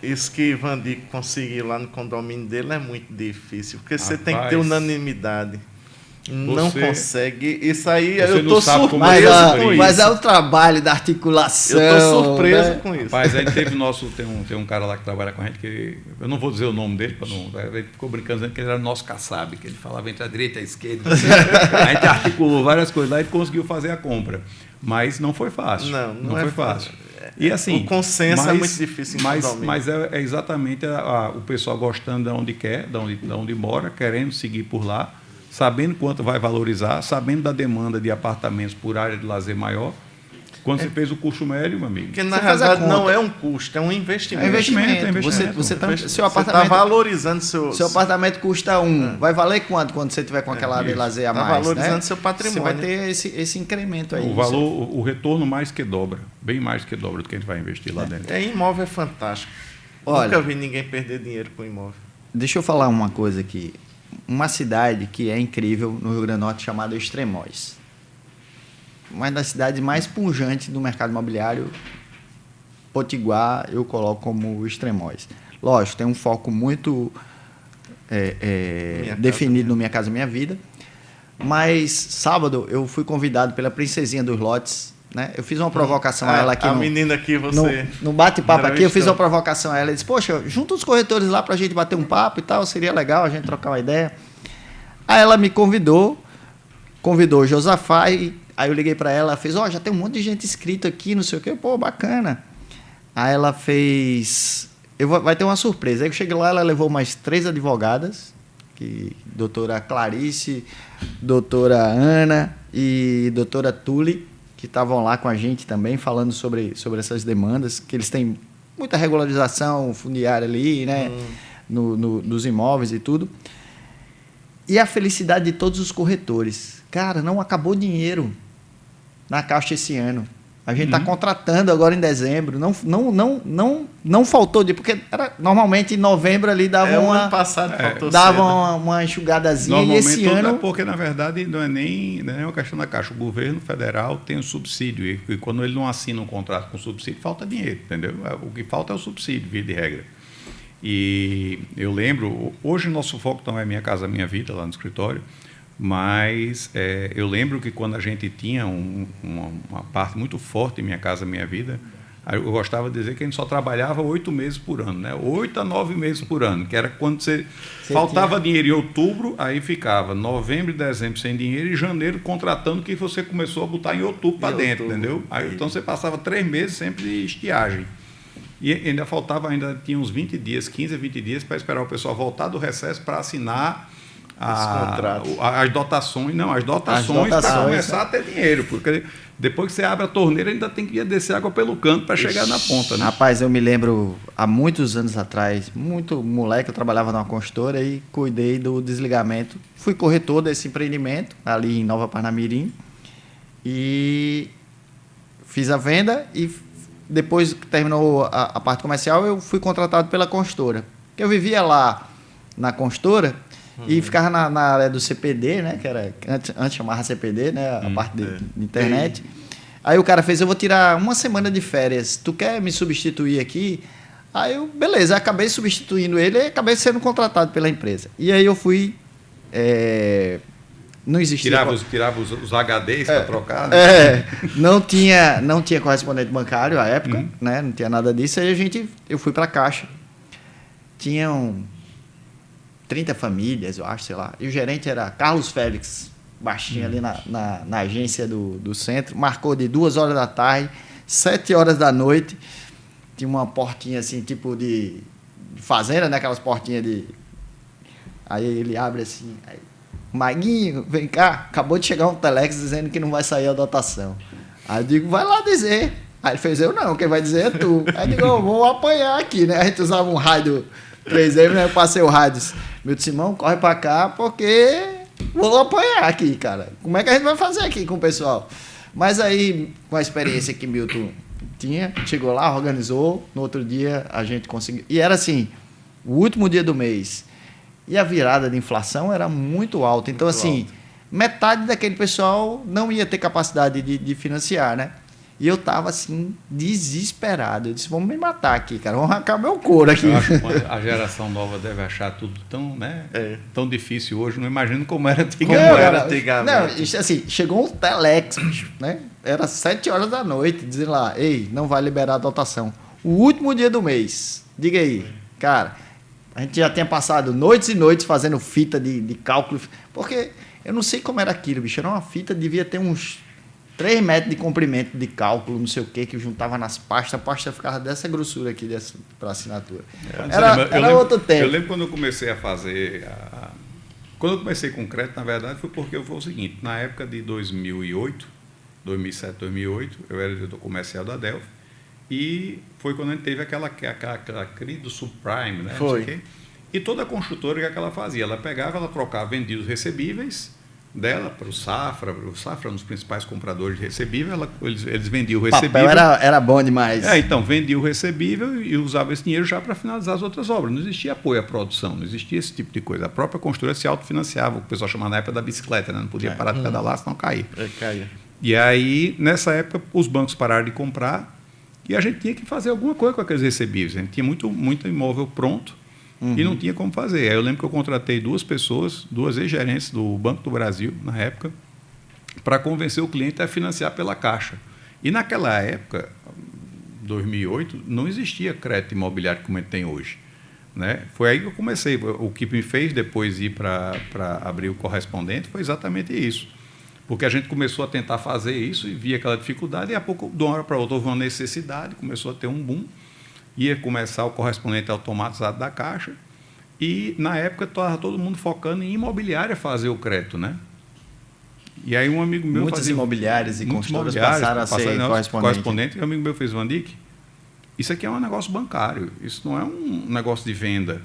isso que Van Dijk conseguiu lá no condomínio dele é muito difícil. Porque você tem que ter unanimidade. Não consegue. Isso aí eu estou surpreso com isso. Mas é o trabalho da articulação. Eu estou surpreso com isso. Rapaz, aí teve tem um cara lá que trabalha com a gente, que eu não vou dizer o nome dele, ele ficou brincando dizendo que ele era nosso Kassab, que ele falava entre a direita e a esquerda. A gente articulou várias coisas lá e conseguiu fazer a compra. Mas não foi fácil. Não foi fácil. E assim, o consenso é muito difícil em condomínio. Mas é exatamente o pessoal gostando de onde quer, de onde mora, querendo seguir por lá, sabendo quanto vai valorizar, sabendo da demanda de apartamentos por área de lazer maior. Quando você fez o custo médio, meu amigo. Porque na realidade não é um custo, é um investimento. É investimento. Você está valorizando seu apartamento custa vai valer quanto quando você tiver com aquela área de lazer a mais? Está valorizando seu patrimônio. Você vai ter esse incremento aí. O valor, o retorno mais que dobra, bem mais que dobra do que a gente vai investir lá dentro. Imóvel é fantástico. Olha, nunca vi ninguém perder dinheiro com imóvel. Deixa eu falar uma coisa aqui. Uma cidade que é incrível no Rio Grande do Norte chamada Extremóis. Uma das cidades mais pujantes do mercado imobiliário, Potiguar, eu coloco como Extremóis. Lógico, tem um foco muito definido no Minha Casa Minha Vida, Mas sábado eu fui convidado pela princesinha dos lotes, né? Eu fiz uma provocação a ela aqui. A menina que você... No bate-papo aqui, eu fiz entrevistou. uma provocação a ela. Eu disse, poxa, junta os corretores lá pra gente bater um papo e tal, seria legal a gente trocar uma ideia. Aí ela me convidou o Josafá, e aí eu liguei pra ela, fez, já tem um monte de gente inscrita aqui, não sei o quê, pô, bacana. Aí ela fez, vai ter uma surpresa. Aí eu cheguei lá, ela levou mais 3 advogadas, doutora Clarice, doutora Ana e doutora Tule, que estavam lá com a gente também, falando sobre essas demandas, que eles têm muita regularização fundiária ali, né, nos imóveis e tudo. E a felicidade de todos os corretores. Cara, não acabou dinheiro na Caixa esse ano. A gente está contratando agora em dezembro. Não faltou dinheiro, porque normalmente em novembro ali dava o ano passado faltou dava cedo. uma enxugadazinha. Normalmente, e esse ano... porque na verdade não é nem uma questão da Caixa. O governo federal tem o subsídio e quando ele não assina um contrato com subsídio, falta dinheiro, entendeu? O que falta é o subsídio, via de regra. E eu lembro, hoje o nosso foco não é Minha Casa Minha Vida, lá no escritório, mas eu lembro que quando a gente tinha uma parte muito forte em Minha Casa Minha Vida, eu gostava de dizer que a gente só trabalhava 8 meses por ano, né? 8 a 9 meses por ano, que era quando faltava dinheiro em outubro, aí ficava novembro e dezembro sem dinheiro e janeiro contratando, que você começou a botar em outubro para dentro, entendeu? Aí, então você passava 3 meses sempre de estiagem. E ainda tinha uns 20 dias, 15 a 20 dias para esperar o pessoal voltar do recesso para assinar as dotações. Não, as dotações para começar a ter dinheiro, porque depois que você abre a torneira ainda tem que descer água pelo canto para chegar na ponta, né? Rapaz, eu me lembro, há muitos anos atrás, muito moleque, eu trabalhava numa consultora e cuidei do desligamento. Fui corretor desse empreendimento, ali em Nova Parnamirim, e fiz a venda e depois que terminou a parte comercial, eu fui contratado pela consultora. Eu vivia lá na consultora e ficava na área do CPD, né? Que era antes chamava CPD, né? A parte de internet. Aí o cara fez, eu vou tirar 1 semana de férias. Tu quer me substituir aqui? Aí eu, beleza, acabei substituindo ele e acabei sendo contratado pela empresa. E aí eu fui... Não existia... Tirava os HDs para trocar, né? Não tinha correspondente bancário à época, né? Não tinha nada disso. Aí eu fui para a Caixa. Tinham 30 famílias, eu acho, sei lá. E o gerente era Carlos Félix, baixinho ali na agência do centro. Marcou de 2 horas da tarde, 7 horas da noite. Tinha uma portinha assim, tipo de fazenda, né? Aquelas portinhas de... Aí ele abre assim... Maguinho, vem cá, acabou de chegar um telex dizendo que não vai sair a dotação. Aí eu digo, vai lá dizer. Aí ele fez, eu não, quem vai dizer é tu. Aí eu digo, eu vou apanhar aqui, né? A gente usava um rádio 3M, né? Eu passei o rádio. Meu Simão, corre pra cá, porque vou apanhar aqui, cara. Como é que a gente vai fazer aqui com o pessoal? Mas aí, com a experiência que Milton tinha, chegou lá, organizou, no outro dia a gente conseguiu. E era assim, o último dia do mês. E a virada de inflação era muito alta. Então, metade daquele pessoal não ia ter capacidade de financiar, né? E eu estava, assim, desesperado. Eu disse, vamos me matar aqui, cara. Vamos arrancar meu couro aqui. Eu acho que a geração nova deve achar tudo tão, né, tão difícil hoje. Não imagino como era antigamente. Não, isso, assim, chegou um telex, né? Era 7 horas da noite, dizendo lá, ei, não vai liberar a dotação. O último dia do mês. Diga aí, cara... A gente já tinha passado noites e noites fazendo fita de cálculo, porque eu não sei como era aquilo, bicho. Era uma fita, devia ter uns 3 metros de comprimento de cálculo, não sei o que eu juntava nas pastas, a pasta ficava dessa grossura aqui para assinatura. Era outro tempo. Eu lembro quando eu comecei a fazer... Quando eu comecei com crédito, na verdade, foi porque foi o seguinte, na época de 2007, 2008, eu era diretor comercial da Delphi, e foi quando a gente teve aquela crise do subprime, né? Foi. E toda a construtora, o que ela fazia? Ela pegava, ela trocava, vendia os recebíveis dela para o Safra um dos principais compradores de recebível, eles vendiam o recebível. Papel era bom demais. Então, vendia o recebível e usava esse dinheiro já para finalizar as outras obras. Não existia apoio à produção, não existia esse tipo de coisa. A própria construtora se autofinanciava, o pessoal chamava na época da bicicleta, né? Não podia parar de pedalar, senão caía. Caía. E aí, nessa época, os bancos pararam de comprar e a gente tinha que fazer alguma coisa com aqueles recebíveis. A gente tinha muito imóvel pronto e não tinha como fazer. Aí eu lembro que eu contratei 2 pessoas, 2 ex-gerentes do Banco do Brasil, na época, para convencer o cliente a financiar pela Caixa. E naquela época, 2008, não existia crédito imobiliário como a gente tem hoje, né? Foi aí que eu comecei. O que me fez depois ir para abrir o correspondente foi exatamente isso. Porque a gente começou a tentar fazer isso e via aquela dificuldade, e a pouco, de uma hora para outra, houve uma necessidade, começou a ter um boom, ia começar o correspondente automatizado da Caixa, e na época estava todo mundo focando em imobiliária fazer o crédito, né? E aí um amigo meu Muitas imobiliárias e construtoras passaram a ser correspondente. E um amigo meu fez: Vandic, isso aqui é um negócio bancário, isso não é um negócio de venda.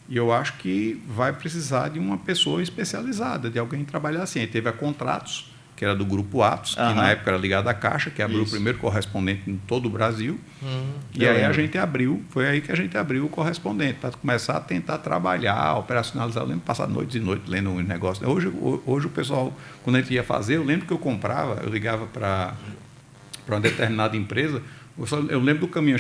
E eu acho que vai precisar de uma pessoa especializada, de alguém que trabalhar assim. Aí teve a Contratos, que era do Grupo Atos, que na época era ligado à Caixa, que abriu o primeiro correspondente em todo o Brasil. E aí foi aí que a gente abriu o correspondente, para começar a tentar trabalhar, operacionalizar. Eu lembro de passar noites e noites lendo um negócio. Hoje o pessoal, quando a gente ia fazer, eu lembro que eu ligava para uma determinada empresa, eu lembro do caminhão,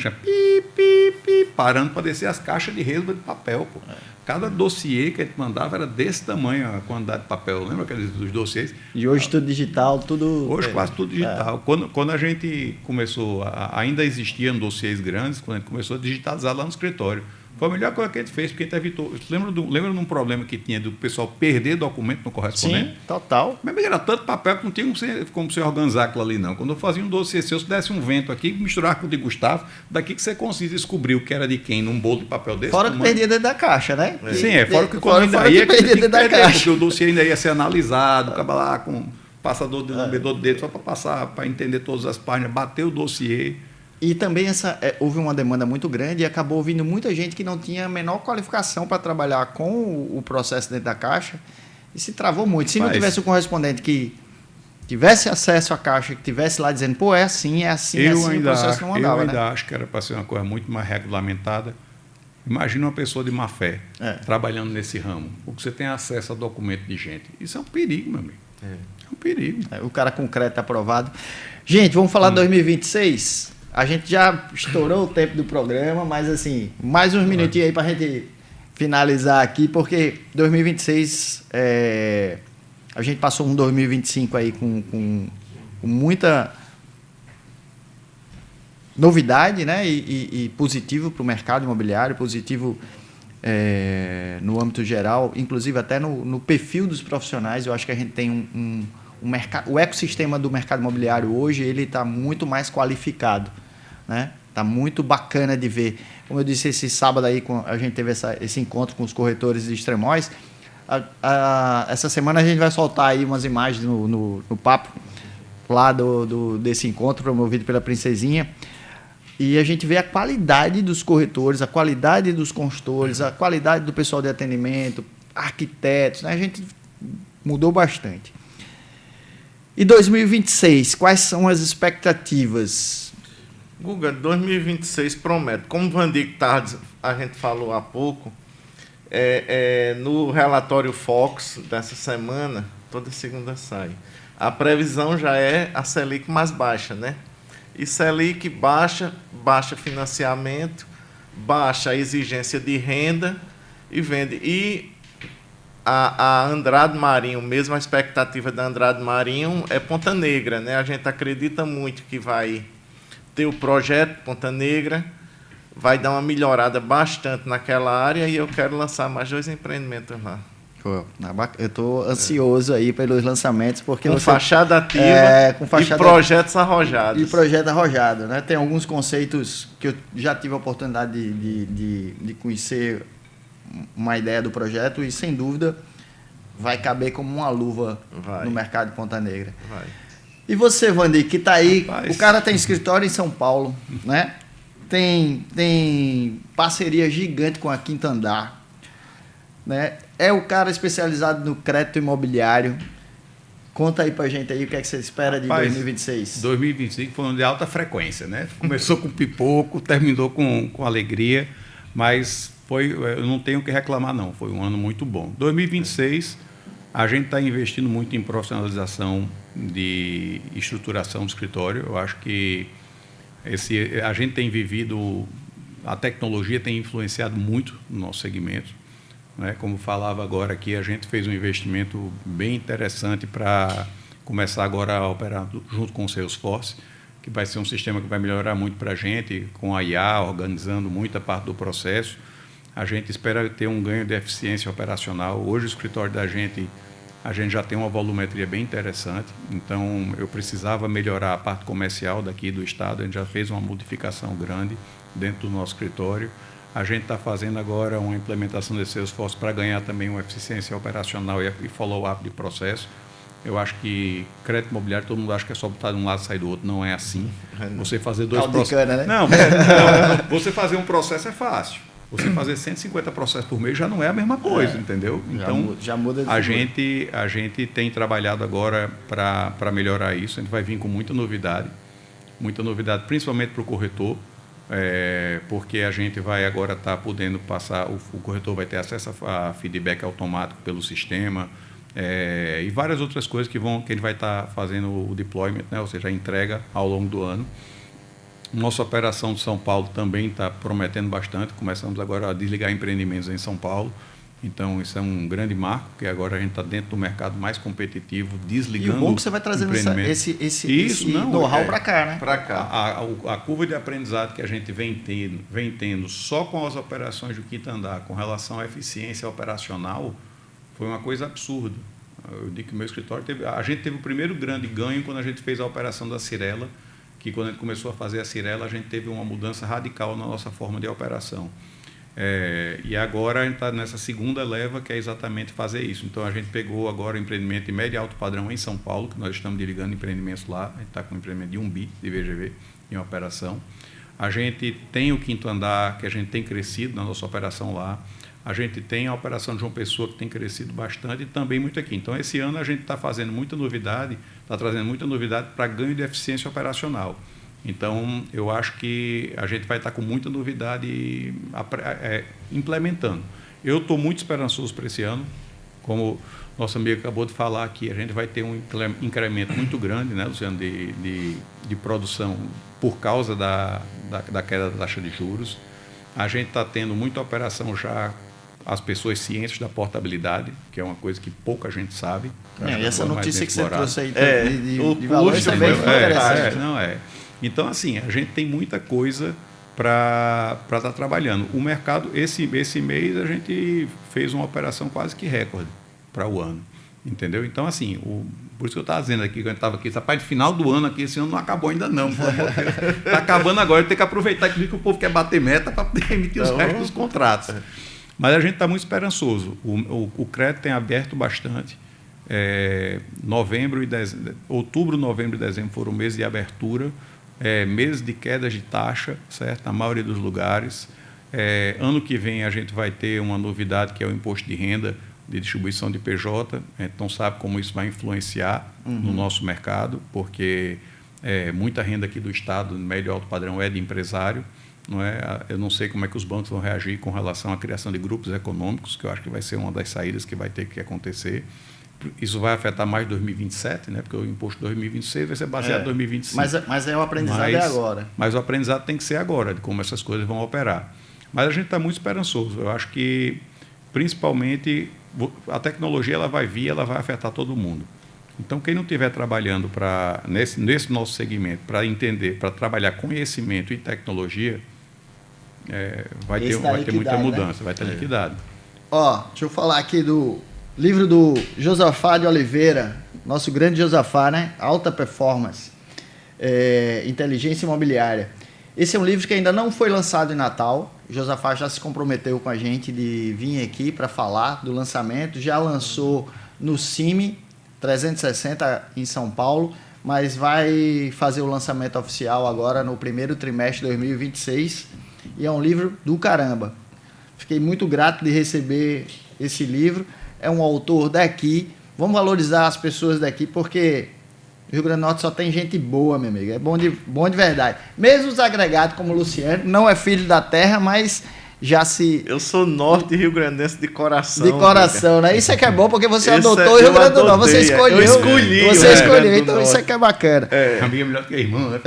parando para descer as caixas de resma de papel. Pô. Cada dossiê que a gente mandava era desse tamanho, a quantidade de papel. Lembra aqueles dos dossiês? E hoje tudo digital, tudo... Hoje quase tudo digital. Quando a gente começou, ainda existiam dossiês grandes, quando a gente começou a digitalizar lá no escritório. Foi a melhor coisa que a gente fez, porque a gente evitou... Lembra de um problema que tinha do pessoal perder documento no correspondente? Sim, total. Mas era tanto papel que não tinha como você organizar aquilo ali, não. Quando eu fazia um dossiê seu, se desse um vento aqui, misturar com o de Gustavo, daqui que você conseguia descobrir o que era de quem num bolo de papel desse. Fora que perdia dentro da caixa, né? Sim, fora que quando fora que perdia dentro da caixa. Porque o dossiê ainda ia ser analisado, acaba lá com passador de lambedor de dedo, só para passar, para entender todas as páginas, bater o dossiê. E também houve uma demanda muito grande e acabou vindo muita gente que não tinha a menor qualificação para trabalhar com o processo dentro da Caixa e se travou muito. Se não tivesse o correspondente que tivesse acesso à Caixa, que tivesse lá dizendo, pô, é assim, o processo não andava, eu ainda acho que era para ser uma coisa muito mais regulamentada. Imagina uma pessoa de má fé trabalhando nesse ramo, porque você tem acesso a documento de gente. Isso é um perigo, meu amigo. É um perigo. O cara com crédito aprovado. Gente, vamos falar de 2026? A gente já estourou o tempo do programa, mas assim, mais uns minutinhos aí para a gente finalizar aqui, porque 2026, a gente passou um 2025 aí com muita novidade, né? E positivo para o mercado imobiliário, positivo no âmbito geral, inclusive até no perfil dos profissionais. Eu acho que a gente tem o ecossistema do mercado imobiliário hoje ele está muito mais qualificado, né? Tá muito bacana de ver. Como eu disse, esse sábado aí a gente teve esse encontro com os corretores de Extremóis. Essa semana a gente vai soltar aí umas imagens no papo lá desse encontro promovido pela Princesinha. E a gente vê a qualidade dos corretores, a qualidade dos consultores, a qualidade do pessoal de atendimento, arquitetos, né? A gente mudou bastante. E 2026, quais são as expectativas? Guga, 2026 promete. Como o Vandic a gente falou há pouco, no relatório Fox dessa semana, toda segunda sai, a previsão já é a Selic mais baixa, né? E Selic baixa financiamento, baixa a exigência de renda e vende. E a Andrade Marinho, mesmo a expectativa da Andrade Marinho é Ponta Negra, né? A gente acredita muito que vai ter o projeto Ponta Negra, vai dar uma melhorada bastante naquela área e eu quero lançar mais 2 empreendimentos lá. Eu estou ansioso aí pelos lançamentos, porque com fachada ativa e projetos arrojados. E projeto arrojado, né? Tem alguns conceitos que eu já tive a oportunidade de conhecer uma ideia do projeto e, sem dúvida, vai caber como uma luva no mercado de Ponta Negra. Vai. E você, Vandic, que está aí, Rapaz, o cara tem escritório em São Paulo, né? Tem parceria gigante com a Quinta Andar, né? É o cara especializado no crédito imobiliário. Conta aí pra gente aí o que é que você espera de 2026. 2025 foi um de alta frequência, né? Começou com pipoco, terminou com alegria, mas eu não tenho o que reclamar, não. Foi um ano muito bom. 2026, a gente está investindo muito em profissionalização de estruturação do escritório. Eu acho que a gente tem vivido a tecnologia tem influenciado muito no nosso segmento, né? Como falava agora aqui, a gente fez um investimento bem interessante para começar agora a operar junto com o Salesforce, que vai ser um sistema que vai melhorar muito para a gente, com a IA, organizando muita parte do processo. A gente espera ter um ganho de eficiência operacional. Hoje, o escritório da gente, a gente já tem uma volumetria bem interessante, então eu precisava melhorar a parte comercial daqui do estado, a gente já fez uma modificação grande dentro do nosso escritório. A gente está fazendo agora uma implementação desse esforço para ganhar também uma eficiência operacional e follow-up de processo. Eu acho que crédito imobiliário, todo mundo acha que é só botar de um lado e sair do outro. Não é assim. Você fazer dois processos... Né? Não, você fazer um processo é fácil. Você fazer 150 processos por mês já não é a mesma coisa, entendeu? Então, já muda de a gente tem trabalhado agora para melhorar isso. A gente vai vir com muita novidade, principalmente para o corretor, porque a gente vai agora estar podendo passar, o corretor vai ter acesso a feedback automático pelo sistema, e várias outras coisas que a gente vai estar fazendo o deployment, né? Ou seja, a entrega ao longo do ano. Nossa operação de São Paulo também está prometendo bastante. Começamos agora a desligar empreendimentos em São Paulo. Então, isso é um grande marco, porque agora a gente está dentro do mercado mais competitivo, desligando. E o bom é que você vai trazendo esse know-how para cá, né? Para cá. A curva de aprendizado que a gente vem tendo só com as operações do quinto andar, com relação à eficiência operacional, foi uma coisa absurda. Eu digo que o meu escritório a gente teve o primeiro grande ganho quando a gente fez a operação da Cyrela, que quando a gente começou a fazer a Cyrela, a gente teve uma mudança radical na nossa forma de operação. E agora a gente está nessa segunda leva, que é exatamente fazer isso. Então, a gente pegou agora o empreendimento de médio e alto padrão em São Paulo, que nós estamos desligando empreendimentos lá. A gente está com um empreendimento de 1 bi de VGV em operação. A gente tem o quinto andar, que a gente tem crescido na nossa operação lá. A gente tem a operação de João Pessoa, que tem crescido bastante, e também muito aqui. Então, esse ano a gente está fazendo muita novidade, está trazendo muita novidade para ganho de eficiência operacional. Então, eu acho que a gente vai estar com muita novidade implementando. Eu estou muito esperançoso para esse ano. Como nosso amigo acabou de falar aqui, a gente vai ter um incremento muito grande, né, Luciano, de produção por causa da queda da taxa de juros. A gente está tendo muita operação já, as pessoas cientes da portabilidade, que é uma coisa que pouca gente sabe. E essa notícia que você trouxe aí de valores também foi interessante. Então, assim, a gente tem muita coisa para estar trabalhando. O mercado, esse mês, a gente fez uma operação quase que recorde para o ano, entendeu? Então, assim, por isso que eu estava dizendo aqui, quando eu estava aqui, rapaz, de final do ano aqui, esse ano não acabou ainda não. Está acabando agora, tem que aproveitar que o povo quer bater meta para poder emitir os restos dos contratos. Mas a gente está muito esperançoso. O crédito tem aberto bastante. Outubro, novembro e dezembro foram meses de abertura, meses de quedas de taxa, certo? Na maioria dos lugares. Ano que vem a gente vai ter uma novidade, que é o imposto de renda de distribuição de PJ. A gente não sabe como isso vai influenciar no nosso mercado, porque muita renda aqui do Estado, no médio e alto padrão, é de empresário. Não é? Eu não sei como é que os bancos vão reagir com relação à criação de grupos econômicos, que eu acho que vai ser uma das saídas que vai ter que acontecer. Isso vai afetar mais 2027, né? Porque o imposto de 2026 vai ser baseado em 2025. Mas o aprendizado agora. Mas o aprendizado tem que ser agora, de como essas coisas vão operar. Mas a gente está muito esperançoso. Eu acho que, principalmente, a tecnologia ela vai vir, ela vai afetar todo mundo. Então, quem não estiver trabalhando nesse nosso segmento, para entender, para trabalhar conhecimento e tecnologia, vai ter muita mudança, né? Vai ter liquidado. Deixa eu falar aqui do livro do Josafá de Oliveira, nosso grande Josafá, né? Alta Performance, Inteligência Imobiliária. Esse é um livro que ainda não foi lançado em Natal. O Josafá já se comprometeu com a gente de vir aqui para falar do lançamento. Já lançou no CIMI 360 em São Paulo, mas vai fazer o lançamento oficial agora no primeiro trimestre de 2026. E é um livro do caramba. Fiquei muito grato de receber esse livro. É um autor daqui. Vamos valorizar as pessoas daqui, porque o Rio Grande do Norte só tem gente boa, meu amigo. É bom de verdade. Mesmo os agregados, como o Luciano, não é filho da terra, mas já se... Eu sou norte rio-grandense de coração. De coração, né? Isso é que é bom, porque você adotou o Rio Grande do Norte. Você escolheu. Eu escolhi. Você escolheu, então isso é que é bacana. Amiga é melhor que a irmã, né?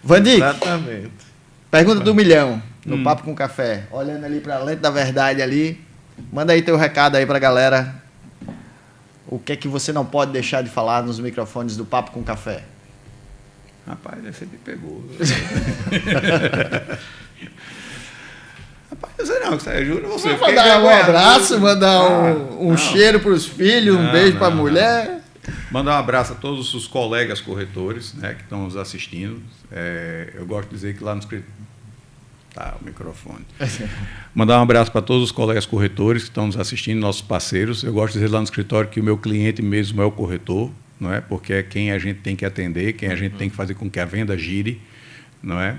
Vandic, exatamente. Pergunta do milhão, no Papo com Café. Olhando ali para a lente da verdade ali. Manda aí teu recado aí pra galera. O que é que você não pode deixar de falar nos microfones do Papo com Café? Rapaz, você me pegou. Rapaz, eu sei não, eu juro você. Vou mandar um abraço, mandar um cheiro pros filhos, um beijo pra mulher. Mandar um abraço a todos os colegas corretores, né, que estão nos assistindo. Eu gosto de dizer que lá no escritório... Tá, o microfone. Mandar um abraço para todos os colegas corretores que estão nos assistindo, nossos parceiros. Eu gosto de dizer lá no escritório que o meu cliente mesmo é o corretor, não é? Porque é quem a gente tem que atender, quem a gente tem que fazer com que a venda gire, não é?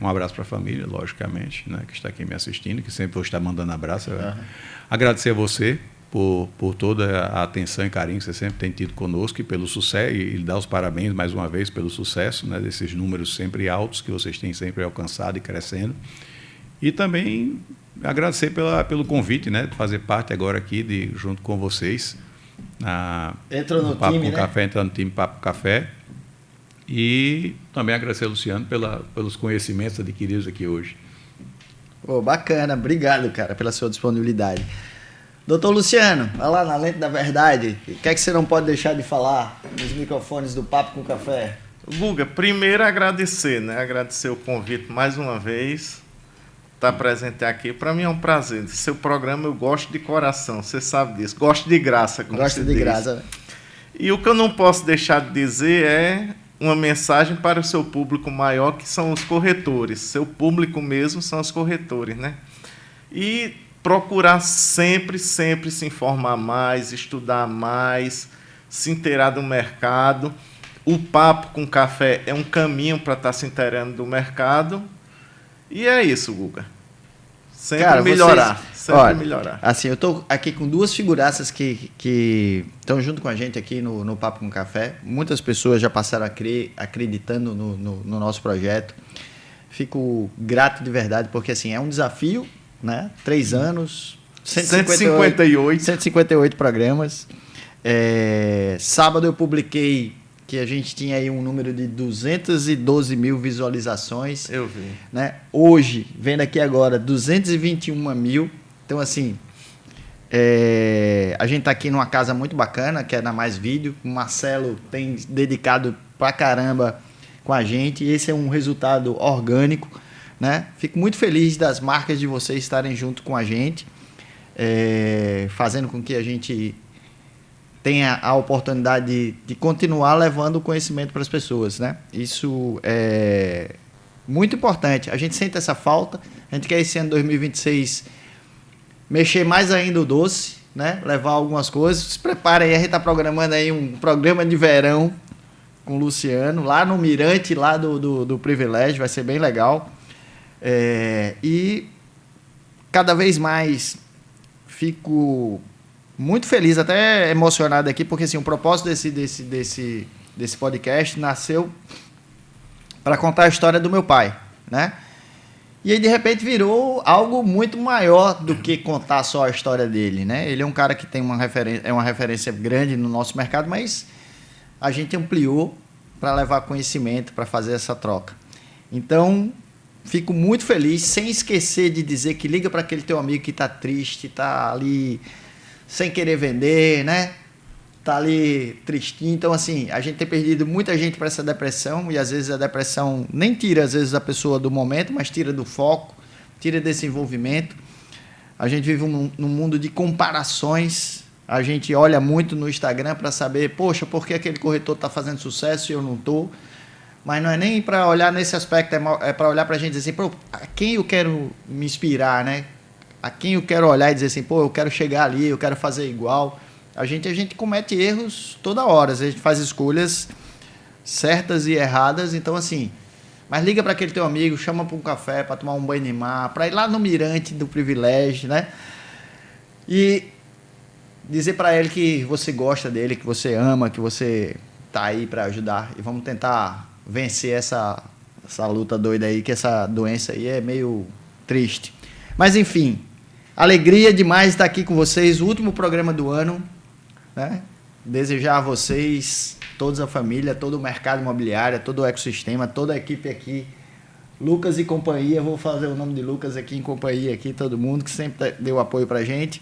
Um abraço para a família, logicamente, né, que está aqui me assistindo, que sempre vou estar mandando abraço. Agradecer a você por toda a atenção e carinho que você sempre tem tido conosco e pelo sucesso, e dar os parabéns mais uma vez pelo sucesso, né, desses números sempre altos que vocês têm sempre alcançado e crescendo. E também agradecer pelo convite, né, de fazer parte agora aqui, junto com vocês, Entrou no Papo time, com né? Café, entrando no time Papo com Café. E também agradecer ao Luciano pelos conhecimentos adquiridos aqui hoje. Pô, bacana, obrigado, cara, pela sua disponibilidade. Doutor Luciano, vai lá na lente da verdade. O que é que você não pode deixar de falar nos microfones do Papo com Café? Guga, primeiro agradecer, né? Agradecer o convite mais uma vez. Estar presente aqui. Para mim é um prazer. Seu programa eu gosto de coração, você sabe disso. Gosto de graça, como Gosto você de diz. graça, né? E o que eu não posso deixar de dizer é uma mensagem para o seu público maior, que são os corretores. Seu público mesmo são os corretores, né? E procurar sempre se informar mais, estudar mais, se inteirar do mercado. O Papo com Café é um caminho para estar se inteirando do mercado. E é isso, Guga. Sempre Cara, melhorar. olha, Melhorar. Assim, eu estou aqui com duas figuraças que estão junto com a gente aqui no Papo com Café. Muitas pessoas já passaram acreditando no nosso projeto. Fico grato de verdade, porque assim, é um desafio, né? 3 anos, 158 programas. Sábado eu publiquei que a gente tinha aí um número de 212 mil visualizações. Eu vi. Né? Hoje, vendo aqui agora, 221 mil. Então, assim, a gente está aqui numa casa muito bacana, que é na Mais Vídeo. O Marcelo tem dedicado pra caramba com a gente. E esse é um resultado orgânico. Né? Fico muito feliz das marcas de vocês estarem junto com a gente, fazendo com que a gente tenha a oportunidade de continuar levando o conhecimento para as pessoas, né? Isso é muito importante. A gente sente essa falta. A gente quer esse ano 2026 mexer mais ainda o doce, né? Levar algumas coisas. Se preparem aí, a gente está programando aí um programa de verão com o Luciano, lá no Mirante, lá do Privilégio. Vai ser bem legal. E cada vez mais fico muito feliz, até emocionado aqui, porque assim, o propósito desse podcast nasceu para contar a história do meu pai, né? E aí de repente virou algo muito maior do que contar só a história dele, né? Ele é um cara que tem uma referência grande no nosso mercado, mas a gente ampliou para levar conhecimento, para fazer essa troca. Então, fico muito feliz, sem esquecer de dizer que liga para aquele teu amigo que está triste, está ali sem querer vender, né? Tá ali tristinho. Então, assim, a gente tem perdido muita gente para essa depressão, e às vezes a depressão nem tira, às vezes, a pessoa do momento, mas tira do foco, tira desse envolvimento. A gente vive num mundo de comparações. A gente olha muito no Instagram para saber, poxa, por que aquele corretor está fazendo sucesso e eu não estou? Mas não é nem para olhar nesse aspecto, é para olhar para a gente e dizer assim, pô, a quem eu quero me inspirar, né? A quem eu quero olhar e dizer assim, pô, eu quero chegar ali, eu quero fazer igual. A gente comete erros toda hora, a gente faz escolhas certas e erradas, então assim, mas liga para aquele teu amigo, chama para um café, para tomar um banho de mar, para ir lá no Mirante do Privilégio, né? E dizer para ele que você gosta dele, que você ama, que você tá aí para ajudar, e vamos tentar vencer essa luta doida aí, que essa doença aí é meio triste. Mas enfim, alegria demais estar aqui com vocês, o último programa do ano, né? Desejar a vocês, toda a família, todo o mercado imobiliário, todo o ecossistema, toda a equipe aqui Lucas e companhia, vou fazer o nome de Lucas aqui em companhia, aqui, todo mundo que sempre deu apoio pra gente.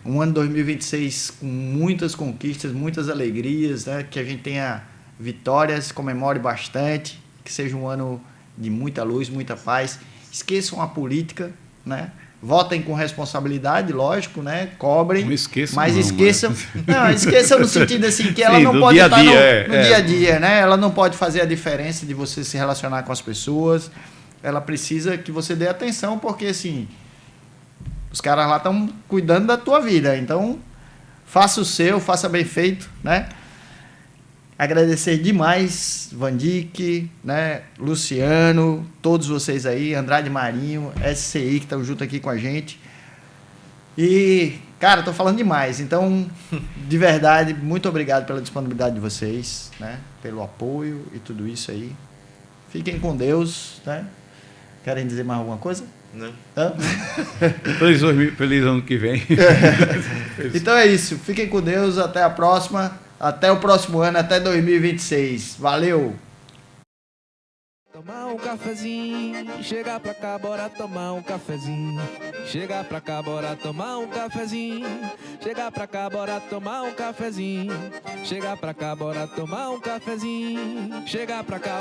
Um ano 2026 com muitas conquistas, muitas alegrias, né? Que a gente tenha vitórias, comemore bastante, que seja um ano de muita luz, muita paz. Esqueçam a política, né? Votem com responsabilidade, lógico, né? Cobrem. Não esqueçam, mas não, esqueçam. mas... Não, esqueçam no sentido assim, que ela Sim, não do pode dia a estar dia, no dia a dia, né? Ela não pode fazer a diferença de você se relacionar com as pessoas. Ela precisa que você dê atenção, porque assim, os caras lá estão cuidando da tua vida. Então, faça o seu, faça bem feito, né? Agradecer demais, Vandique, né? Luciano, todos vocês aí, Andrade Marinho, SCI, que estão junto aqui com a gente. E, cara, tô falando demais. Então, de verdade, muito obrigado pela disponibilidade de vocês, né? Pelo apoio e tudo isso aí. Fiquem com Deus, né? Querem dizer mais alguma coisa? Não. Hã? Feliz ano que vem. Então é isso. Fiquem com Deus. Até a próxima. Até o próximo ano. Até 2026. Valeu! Tomar um cafezinho, chega pra cá, bora tomar um cafezinho. Chega pra cá, bora tomar um cafezinho. Chega pra cá, bora tomar um cafezinho. Chega pra cá, bora tomar um cafezinho. Chega pra cá.